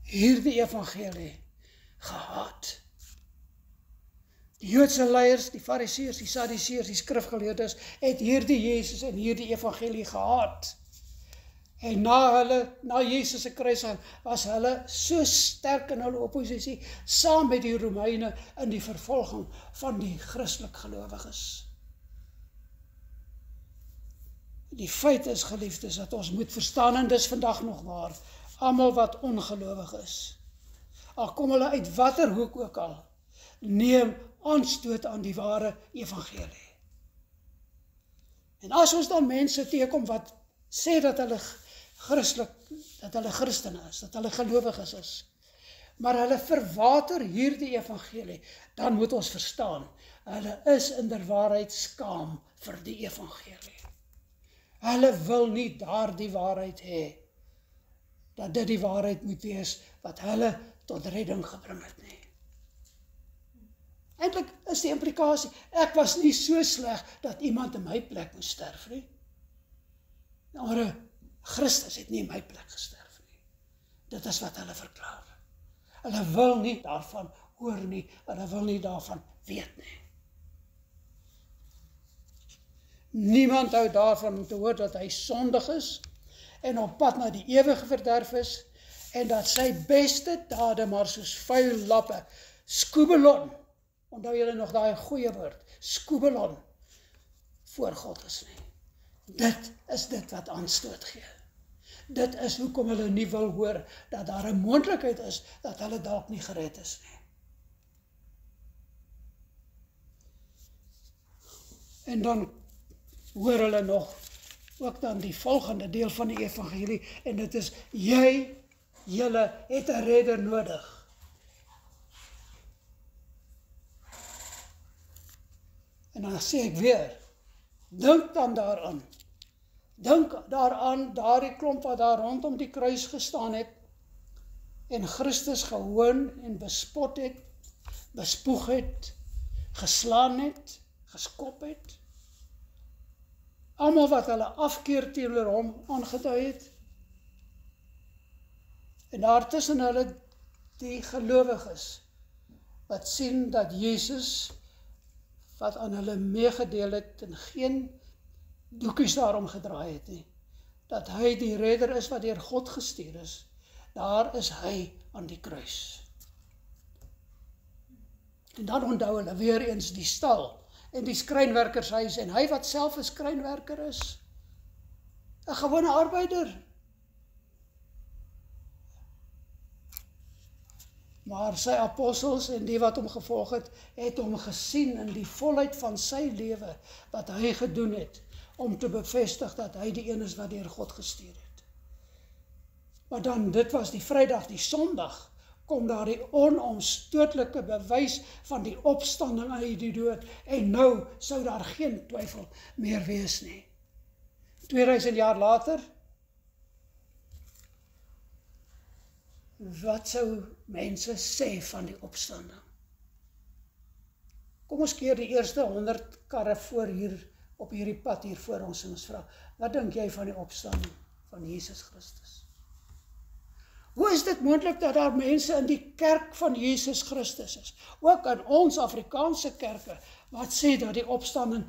hierdie evangelie gehaat. Die Joodse leiers, die Fariseërs, die Sadduseërs, die skrifgeleerdes het hierdie Jesus en hierdie evangelie gehaat. En na Jesus se kruisiging was hulle so sterk in hulle oppositie saam met die Romeine in die vervolging van die Christelik gelowiges. Die feit is, geliefdes, dat ons moet verstaan, en dis vandag nog waar, almal wat ongelowig is, al kom hulle uit watter hoek ook al, neem aanstoot aan die ware evangelie. En as ons dan mense teekom wat sê dat hulle dat hulle Christene is, dat hulle gelowiges is, maar hulle verwater hierdie evangelie, dan moet ons verstaan, hulle is inderwaarheid skaam vir die evangelie. Hulle wil nie daardie waarheid hê, dat dit die waarheid moet wees, wat hulle tot redding gebring het nie. Eintlik is die implikasie, ek was nie so sleg, dat iemand in my plek moes sterf nie. Maar Christus het nie in my plek gesterf nie. Dit is wat hulle verklaar. Hulle wil nie daarvan hoor nie, hulle wil nie daarvan weet nie. Niemand hou daarvan om te hoor dat hy sondig is, en op pad na die ewige verderf is, en dat sy beste dade maar soos vuil lappe, skoebelon, onthou julle nog daai goeie woord, skoebelon, voor God is nie. Dit is dit wat aanstoot gee. Dit is hoekom hulle nie wil hoor, dat daar 'n moontlikheid is, dat hulle dalk nie gered is nie. En dan hoor hulle nog, ook dan die volgende deel van die evangelie, en dit is, julle het 'n redder nodig. En dan sê ek weer, dink dan daaraan. Dink daaraan, daardie klomp wat daar rondom die kruis gestaan het, en Christus gehoon en bespot het, bespoeg het, geslaan het, geskop het. Almal wat hulle afkeer teenoor hom aangedui het. En daartussen hulle die gelowiges, wat sien dat Jesus, wat aan hulle meegedeel het, en geen doekies daarom gedraai het nie, dat hy die redder is wat deur God gestuur is, daar is hy aan die kruis. En dan onthou hulle weer eens die stal, en die skrynwerkershuis, en hy wat self 'n skrynwerker is, 'n gewone arbeider. Maar sy apostels en die wat hom gevolg het hom gesien in die volheid van sy lewe, wat hy gedoen het, om te bevestig dat hy die een is wat deur God gestuur het. Maar dan, dit was die Vrydag, die Sondag, kom daar die onomstootlike bewys van die opstanding uit die dood, en nou sou daar geen twyfel meer wees nie. 2000 jaar later, wat sou mense sê van die opstanding? Kom ons keer die eerste 100 karre voor hier, op hierdie pad hier voor ons, en ons vra, wat dink jy van die opstanding van Jesus Christus? Hoe is dit moontlik dat daar mense in die kerk van Jesus Christus is, ook in ons Afrikaanse kerke, wat sê dat die opstanding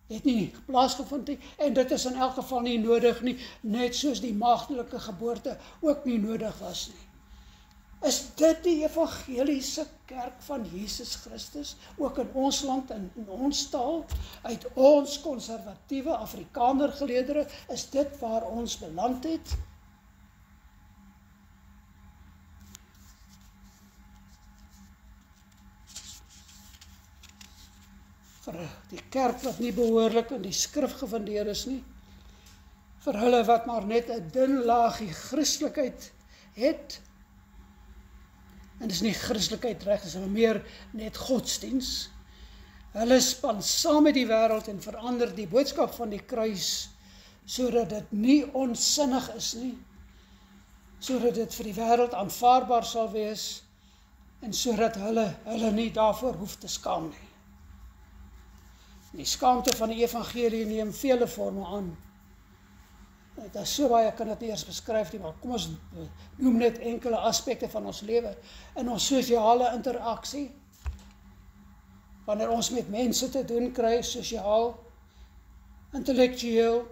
het nie plaasgevind nie, en dit is in elk geval nie nodig nie, net soos die maagdelike geboorte ook nie nodig was nie. Is dit die evangeliese kerk van Jesus Christus, ook in ons land en in ons taal, uit ons konservatiewe Afrikaner geleedere, is dit waar ons beland het? Vir die kerk wat nie behoorlik in die skrif gefundeer is nie, vir hulle wat maar net 'n dun laagie Christelikheid het, en dis nie Christelikheid reg, dis meer net godsdiens. Hulle span saam met die wêreld en verander die boodskap van die kruis, sodat dit nie onsinnig is nie, sodat dit vir die wêreld aanvaarbaar sal wees, en sodat hulle nie daarvoor hoef te skaam nie. Die skaamte van die evangelie neem vele vorme aan. Dit is so baie, ek kan dit nie eers beskryf nie, maar kom ons noem net enkele aspekte van ons lewe. In ons sosiale interaksie, wanneer ons met mense te doen kry, sosiaal, intellektueel,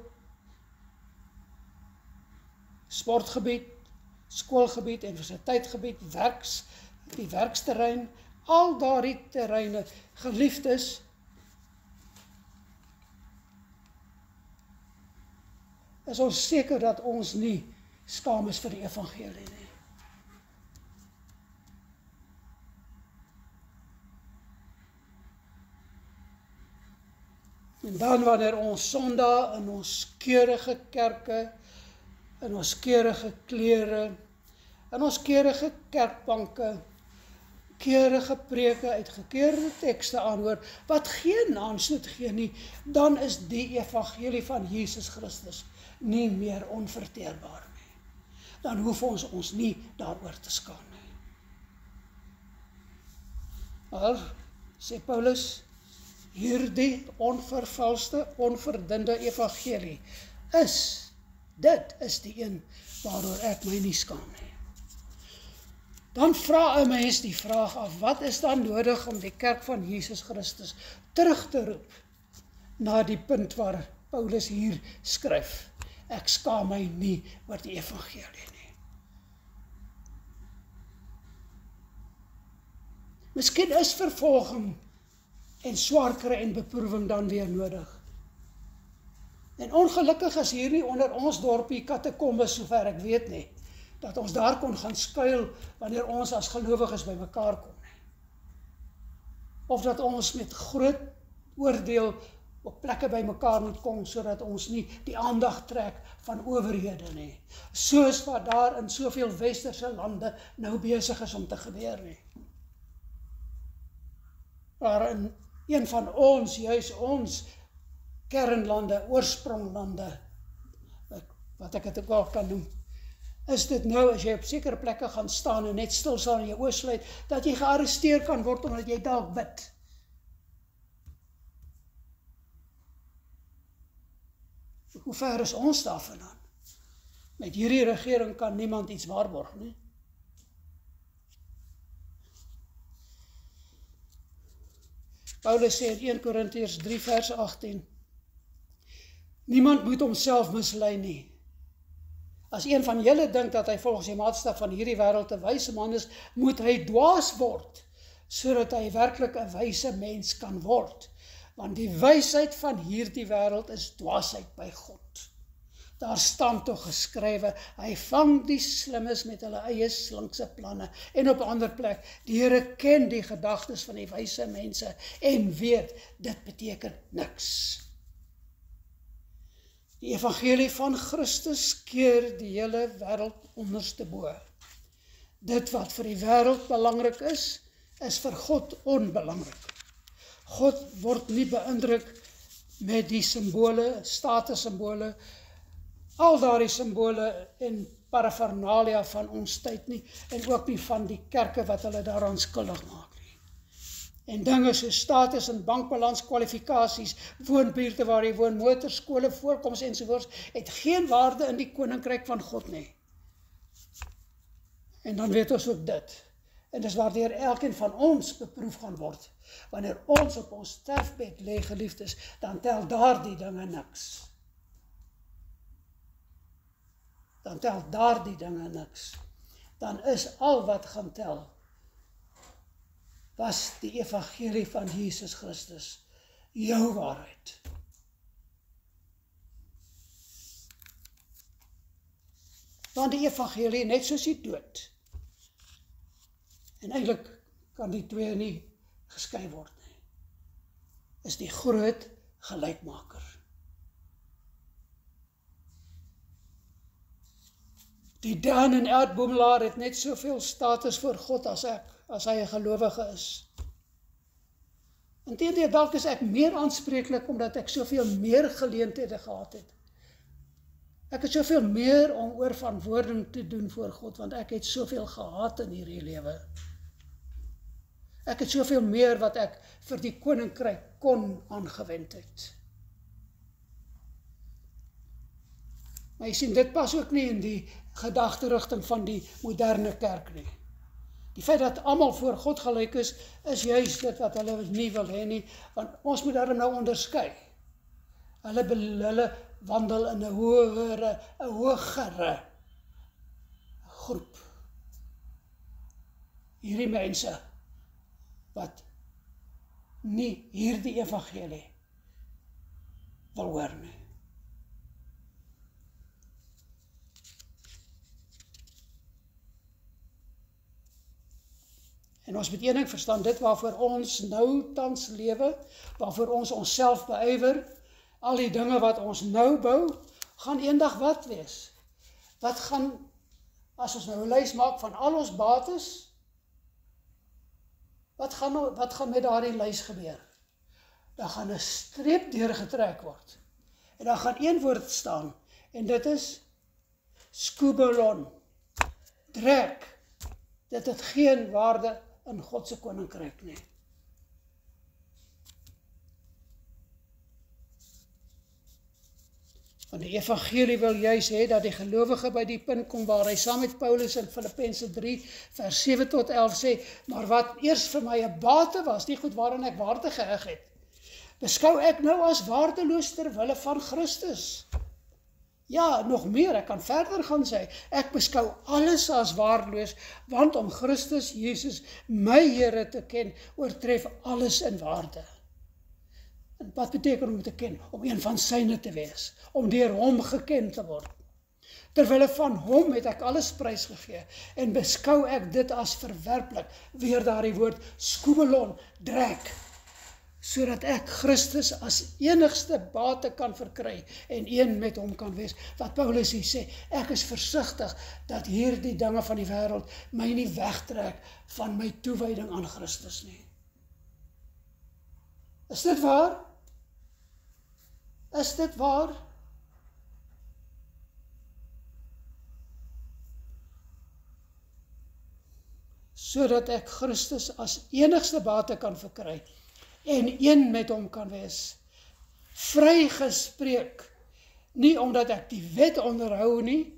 sportgebied, skoolgebied, universiteitgebied, die werksterrein, al daardie terreine, geliefdes, is ons seker dat ons nie skaam is vir die evangelie nie. En dan wanneer ons Sondag in ons keurige kerke, in ons keurige klere, in ons keurige kerkbanke, keurige preke uit gekeurde tekste aanhoor, wat geen aanstoot gee nie, dan is die evangelie van Jesus Christus nie meer onverteerbaar nie. Dan hoef ons nie daaroor te skaam nie. Maar, sê Paulus, hierdie onvervalste, onverdunde evangelie dit is die een waaroor ek my nie skaam nie. Dan vra 'n mens die vraag af, wat is dan nodig om die kerk van Jesus Christus terug te roep na die punt waar Paulus hier skryf, ek skaam my nie oor die evangelie nie. Miskien is vervolging en swaar kry en beproewing dan weer nodig. En ongelukkig is hier nie onder ons dorpie katakombes, sover ek weet nie, dat ons daar kon gaan skuil wanneer ons as gelowiges by mekaar kom nie. Of dat ons met groot oordeel op plekke by mekaar moet kom, sodat ons nie die aandag trek van owerhede nie. Soos wat daar in soveel westerse lande nou besig is om te gebeur nie. Maar in een van ons, juis ons kernlande, oorspronglande, wat ek het ook al kan noem, is dit nou, as jy op sekere plekke gaan staan en net stil staan en jy oë sluit, dat jy gearresteer kan word omdat jy dalk bid. Hoe ver is ons daarvandaan? Met hierdie regering kan niemand iets waarborg nie. Paulus sê in 1 Korintiërs 3 vers 18, niemand moet homself mislei nie. As een van julle dink dat hy volgens die maatstaf van hierdie wêreld 'n wyse man is, moet hy dwaas word, sodat hy werklik 'n wyse mens kan word. Want die wysheid van hierdie wêreld is dwaasheid by God. Daar staan tog geskrywe, hy vang die slimmes met hulle eie slinkse planne. En op 'n ander plek, die Here ken die gedagtes van die wyse mense en weet, dit beteken niks. Die evangelie van Christus keer die hele wêreld onderste bo. Dit wat vir die wêreld belangrik is vir God onbelangrik. God word nie beïndruk met die simbole, statussimbole, al daardie simbole en paraphernalia van ons tyd nie, en ook nie van die kerke wat hulle daaraan skuldig maak nie. En dinge so status en bankbalans, kwalifikasies, woonbuurte waar jy woon, motorskole, voorkoms ensovoorts, het geen waarde in die koninkryk van God nie. En dan weet ons ook dit. En dis waardeur elkeen van ons beproef gaan word. Wanneer ons op ons sterfbed lê, geliefdes, dan tel daardie dinge niks. Dan tel daardie dinge niks. Dan is al wat gaan tel, was die evangelie van Jesus Christus, jou waarheid. Want die evangelie, net soos die dood, en eintlik kan die twee nie geskei word nie, is die groot gelykmaker. Die Daan en aardboemelaar het net soveel status voor God as ek, as hy 'n gelowige is. Inteendeel, dalk is ek meer aanspreeklik omdat ek soveel meer geleenthede gehad het. Ek het soveel meer om oor verantwoording te doen voor God, want ek het soveel gehad in hierdie lewe. Ek het soveel meer wat ek vir die koninkryk kon aangewend het. Maar jy sien, dit pas ook nie in die gedagterigting van die moderne kerk nie. Die feit dat almal voor God gelyk is juist dit wat hulle nie wil hê nie, want ons moet daarom nou onderskei. Hulle wandel in 'n hogere groep. Hierdie mense wat nie hierdie evangelie wil hoor nie. En ons moet een ding verstaan, dit waarvoor ons nou tans lewe, waarvoor ons onsself beywer, al die dinge wat ons nou bou, gaan eendag wat wees? Wat gaan, as ons nou 'n lys maak van al ons bates, wat gaan met daardie lys gebeur? Dan gaan 'n streep deurgetrek word. En dan gaan een woord staan, en dit is skubalon, trek. Dit het geen waarde in God se koninkryk nie. Want die evangelie wil juis hê dat die gelowige by die punt kom waar hy saam met Paulus in Filippense 3 vers 7 tot 11 sê, maar wat eers vir my 'n bate was, die goed waaraan ek waarde geheg het, beskou ek nou as waardeloos ter wille van Christus. Ja, nog meer, ek kan verder gaan sê, ek beskou alles as waardeloos, want om Christus Jesus, my Here te ken, oortref alles in waarde. En wat beteken om te ken? Om een van syne te wees, om deur hom geken te word. Terwille van hom het ek alles prysgegee, en beskou ek dit as verwerplik, weer daardie woord, skubalon, drek, sodat ek Christus as enigste bate kan verkry, en een met hom kan wees, wat Paulus hier sê, ek is versigtig, dat hierdie dinge van die wêreld, my nie wegtrek, van my toewyding aan Christus nie. Is dit waar? Is dit waar? Sodat ek Christus as enigste bate kan verkry, en een met hom kan wees. Vrygespreek, nie omdat ek die wet onderhou nie,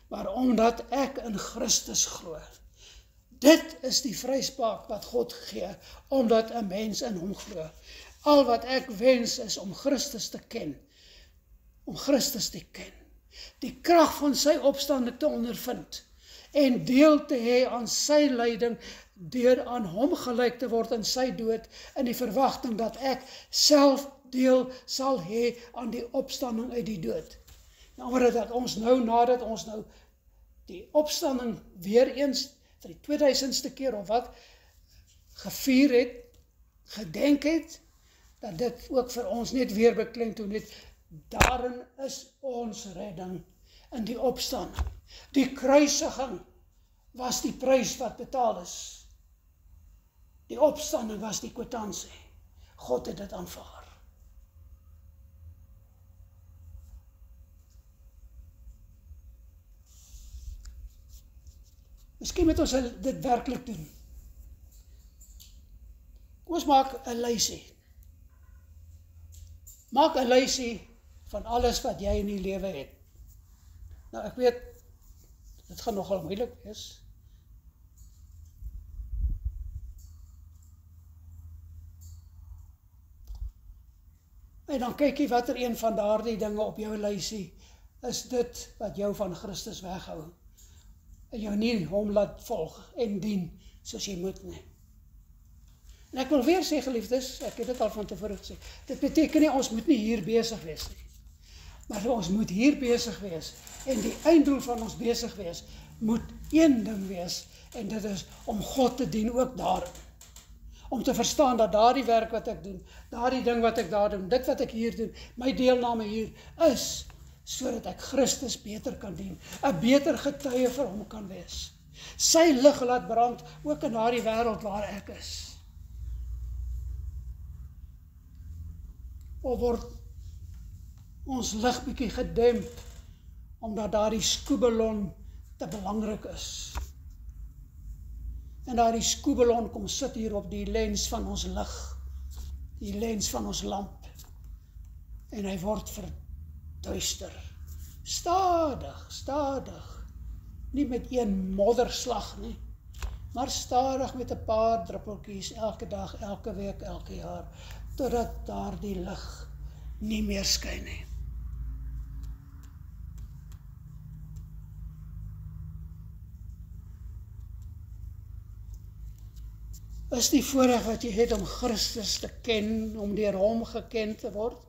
maar omdat ek in Christus glo. Dit is die vryspraak wat God gee, omdat 'n mens in hom glo. Al wat ek wens is om Christus te ken, om Christus te ken, die krag van sy opstanding te ondervind, en deel te hê aan sy lyding, deur aan hom gelyk te word in sy dood, in die verwagting dat ek self deel sal hê aan die opstanding uit die dood. Nou, dat ons nou, nadat ons nou die opstanding weer eens, vir die 2000ste keer of wat, gevier het, gedenk het, dat dit ook vir ons net weer beklemtoon het, daarin is ons redding, in die opstanding. Die kruisiging was die prys wat betaal is. Die opstanding was die kwitansie. God het dit aanvaar. Miskien moet ons dit werklik doen. Kom ons maak 'n lysie. Maak 'n lysie van alles wat jy in die lewe het. Nou, ek weet, dit gaan nogal moeilik wees. En dan kyk jy watter een van daardie dinge op jou lysie is dit wat jou van Christus weghou. En jou nie hom laat volg en dien soos jy moet nie. En ek wil weer sê, geliefdes, ek het dit al van tevore gesê, dit beteken nie, ons moet nie hier besig wees nie. Maar ons moet hier besig wees, en die einddoel van ons besig wees, moet een ding wees, en dit is om God te dien ook daarin. Om te verstaan dat daardie werk wat ek doen, daardie ding wat ek daar doen, dit wat ek hier doen, my deelname hier is, sodat ek Christus beter kan dien, 'n beter getuie vir hom kan wees. Sy lig laat brand, ook in daardie wêreld waar ek is. Of word ons lig bietjie gedemp, omdat daardie skubalon te belangrik is. En daardie skubalon kom sit hier op die lens van ons lig, die lens van ons lamp, en hy word verduister. Stadig, stadig, nie met een modderslag nie, maar stadig met 'n paar druppeltjies, elke dag, elke week, elke jaar, totdat daardie lig nie meer skyn nie. Is die voorreg wat jy het om Christus te ken, om deur hom geken te word,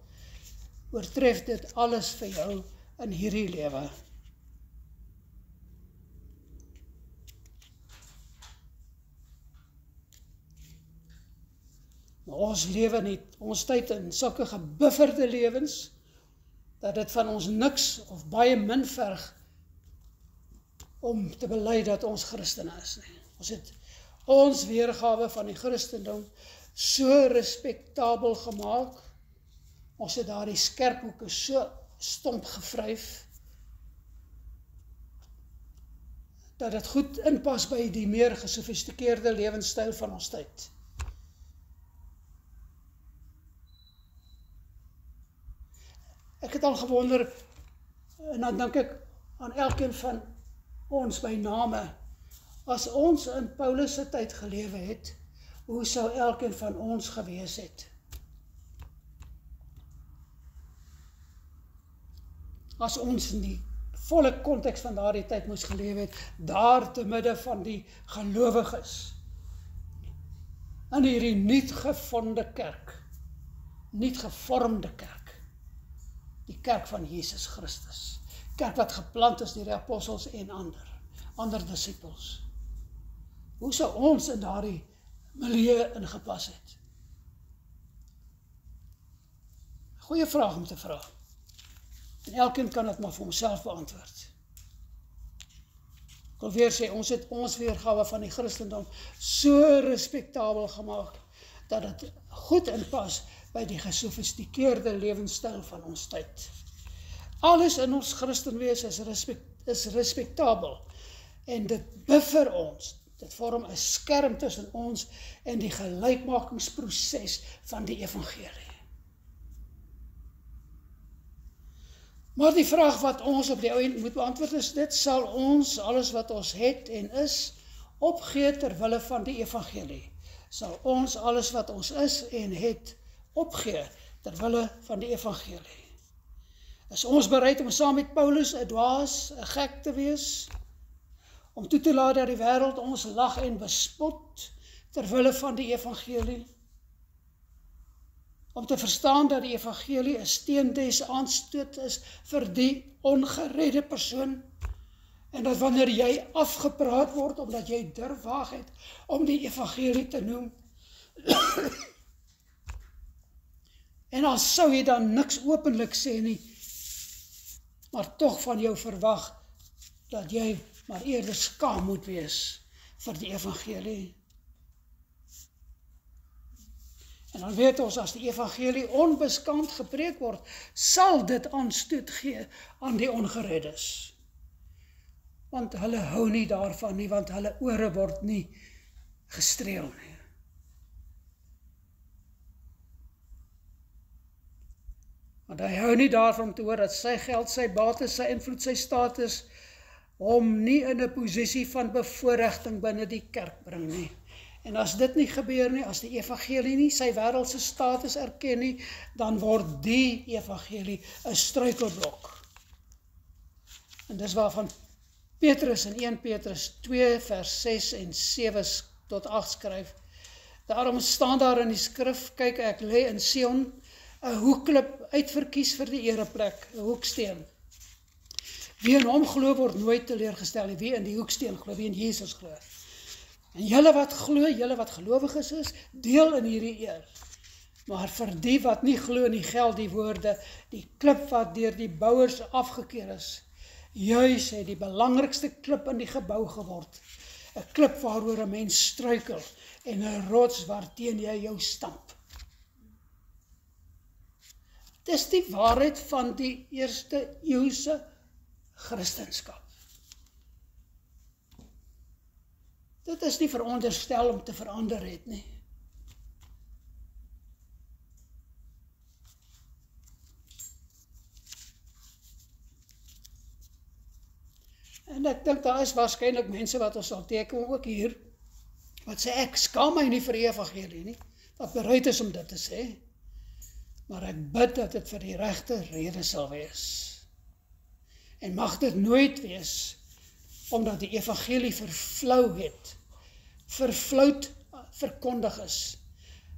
oortref dit alles vir jou in hierdie lewe. Maar ons lewe niet, ons tyd in sulke gebufferde lewens, dat dit van ons niks of baie min verg om te bely dat ons Christene is nie. Ons het ons weergawe van die Christendom so respektabel gemaak, ons het daar die skerphoeke so stomp gevryf, dat het goed inpas by die meer gesofistikeerde lewenstyl van ons tyd. Ek het al gewonder, en dan dink ek aan elkeen van ons by name, as ons in Paulus se tyd gelewe het, hoe sou elkeen van ons gewees het? As ons in die volle konteks van daardie tyd moes gelewe het, daar te midde van die gelowiges, in hierdie nuut gevonde kerk, nuut gevormde kerk, die kerk van Jesus Christus, kerk wat geplant is deur die apostels en ander disippels. Hoe sou ons in daardie milieu ingepas het? Goeie vraag om te vra. En elkeen kan dit maar vir homself beantwoord. Ek wil weer sê, ons het ons weergawe van die Christendom so respektabel gemaak, dat dit goed inpas by die gesofistikeerde lewenstyl van ons tyd. Alles in ons Christenwees is respektabel, en dit buffer ons, dit vorm 'n skerm tussen ons en die gelykmakingsproses van die evangelie. Maar die vraag wat ons op die eind moet beantwoord is, dit sal ons, alles wat ons het en is, opgee ter wille van die evangelie. Sal ons alles wat ons is en het, opgee ter wille van die evangelie. Is ons bereid om saam met Paulus 'n dwaas, 'n gek te wees, om toe te laat dat die wêreld ons lag en bespot ter wille van die evangelie? Om te verstaan dat die evangelie 'n steen des aanstoot is vir die ongeredde persoon, en dat wanneer jy afgepraat word omdat jy durf waag het om die evangelie te noem, en al sou jy dan niks openlik sê nie, maar tog van jou verwag dat jy maar eerder skaam moet wees vir die evangelie. En dan weet ons, as die evangelie onbeskaamd gepreek word, sal dit aanstoot gee aan die ongereddes. Want hulle hou nie daarvan nie, want hulle ore word nie gestreel nie. Want hy hou nie daarvan om te hoor dat sy geld, sy bates, sy invloed, sy status hom nie in 'n posisie van bevoorregting binne die kerk bring nie. En as dit nie gebeur nie, as die evangelie nie sy wêreldse status erken nie, dan word die evangelie 'n struikelblok. En dis waarvan Petrus in 1 Petrus 2 vers 6 en 7 tot 8 skryf. Daarom staan daar in die skrif, kyk, ek lê in Sion 'n hoekklip uitverkies vir die ereplek, 'n hoeksteen. Wie in hom glo word nooit teleurgestel nie, wie in die hoeksteen glo, wie in Jesus glo. En julle wat glo, julle wat gelowiges is, deel in hierdie eer. Maar vir die wat nie glo nie, geld die woorde, die klip wat deur die bouers afgekeer is, juis het die belangrikste klip in die gebou geword. 'n Klip waaroor 'n mens struikel en 'n rots waarteen jy jou stamp. Dis die waarheid van die eerste eeuse Christendom. Dit is nie veronderstel om te verander het nie. En ek dink daar is waarskynlik mense wat ons sal teken ook hier, wat sê ek skaam my nie vir die evangelie nie, wat bereid is om dit te sê, maar ek bid dat dit vir die regte rede sal wees. En mag dit nooit wees, omdat die evangelie vervlou het, vervloud verkondig is,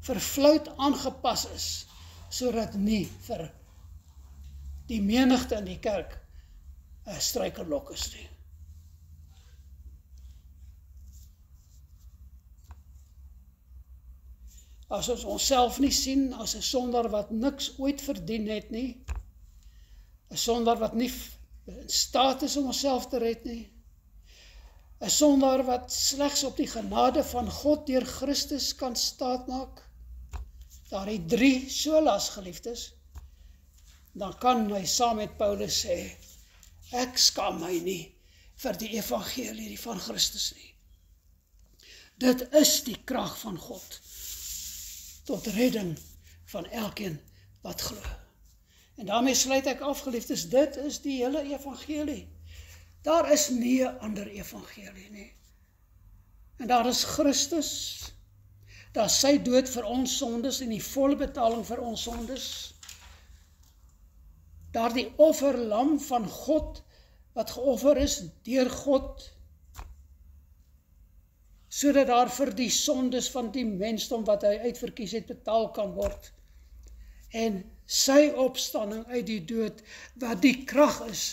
vervloud aangepas is, sodat nie vir die menigte in die kerk 'n struikelblok is nie. as ons onsself nie sien as 'n sondaar wat niks ooit verdien het nie, 'n sondaar wat nie in staat is om onsself te red nie, 'n sondaar wat slegs op die genade van God deur Christus kan staatmaak, daardie 3 solas, geliefdes, dan kan hy saam met Paulus sê, ek skaam my nie vir die evangelie van Christus nie. Dit is die krag van God tot redding van elkeen wat glo. En daarmee sluit ek af, geliefdes, dit is die hele evangelie. Daar is nie 'n ander evangelie nie. En daar is Christus, daar is sy dood vir ons sondes en die volle betaling vir ons sondes. Daar die offerlam van God, wat geoffer is deur God, sodat daar vir die sondes van die mensdom wat hy uitverkies het betaal kan word. En sy opstanding uit die dood, wat die krag is,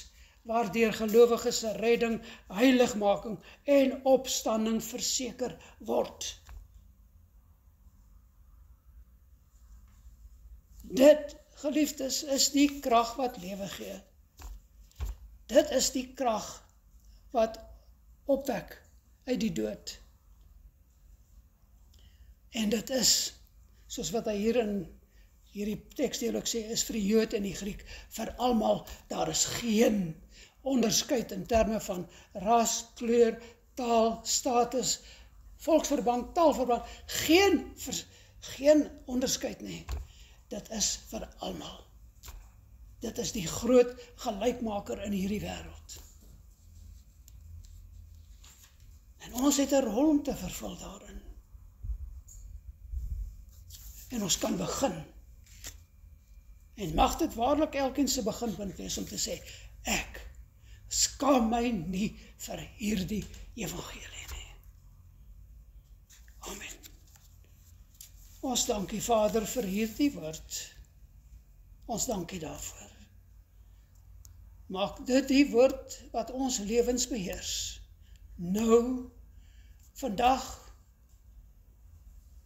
waardeur gelowiges se redding, heiligmaking en opstanding verseker word. Dit, geliefdes, is die krag wat lewe gee. Dit is die krag wat opwek uit die dood. En dit is, soos wat hy hier in hierdie tekstdeel ook sê, is vir die Jood en die Griek, vir almal, daar is geen onderskeid in terme van ras, kleur, taal, status, volksverband, taalverband, geen onderskeid nie. Dit is vir almal. Dit is die groot gelykmaker in hierdie wêreld. En ons het 'n rol om te vervul daarin. En ons kan begin. En mag dit waarlik elkeen se beginpunt wees om te sê, ek skaam my nie vir hierdie evangelie nie. Amen. Ons dankie Vader vir hierdie woord. Ons dankie daarvoor. Maak dit die woord wat ons lewens beheers. Nou, vandag,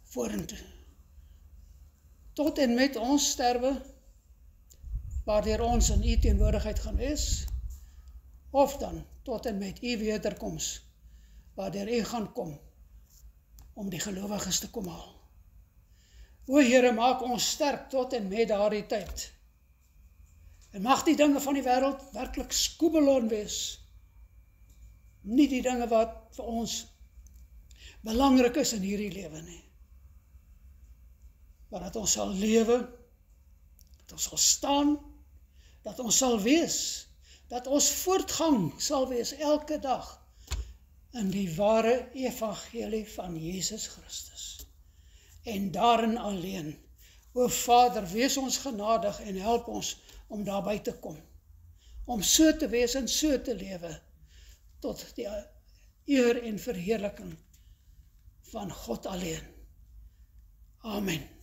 vorentoe. Tot en met ons sterwe, waardeur ons in u teenwoordigheid gaan wees, of dan tot en met u wederkoms, waardeur u gaan kom, om die gelowiges te kom haal. O Here, maak ons sterk tot en met daardie tyd. En mag die dinge van die wêreld werklik skoebelon wees. Nie die dinge wat vir ons belangrik is in hierdie lewe nie. Maar dat ons sal lewe, dat ons sal staan, dat ons sal wees, dat ons voortgang sal wees elke dag in die ware evangelie van Jesus Christus. En daarin alleen, o Vader, wees ons genadig en help ons om daarby te kom, om so te wees en so te lewe, tot die eer en verheerliking van God alleen. Amen.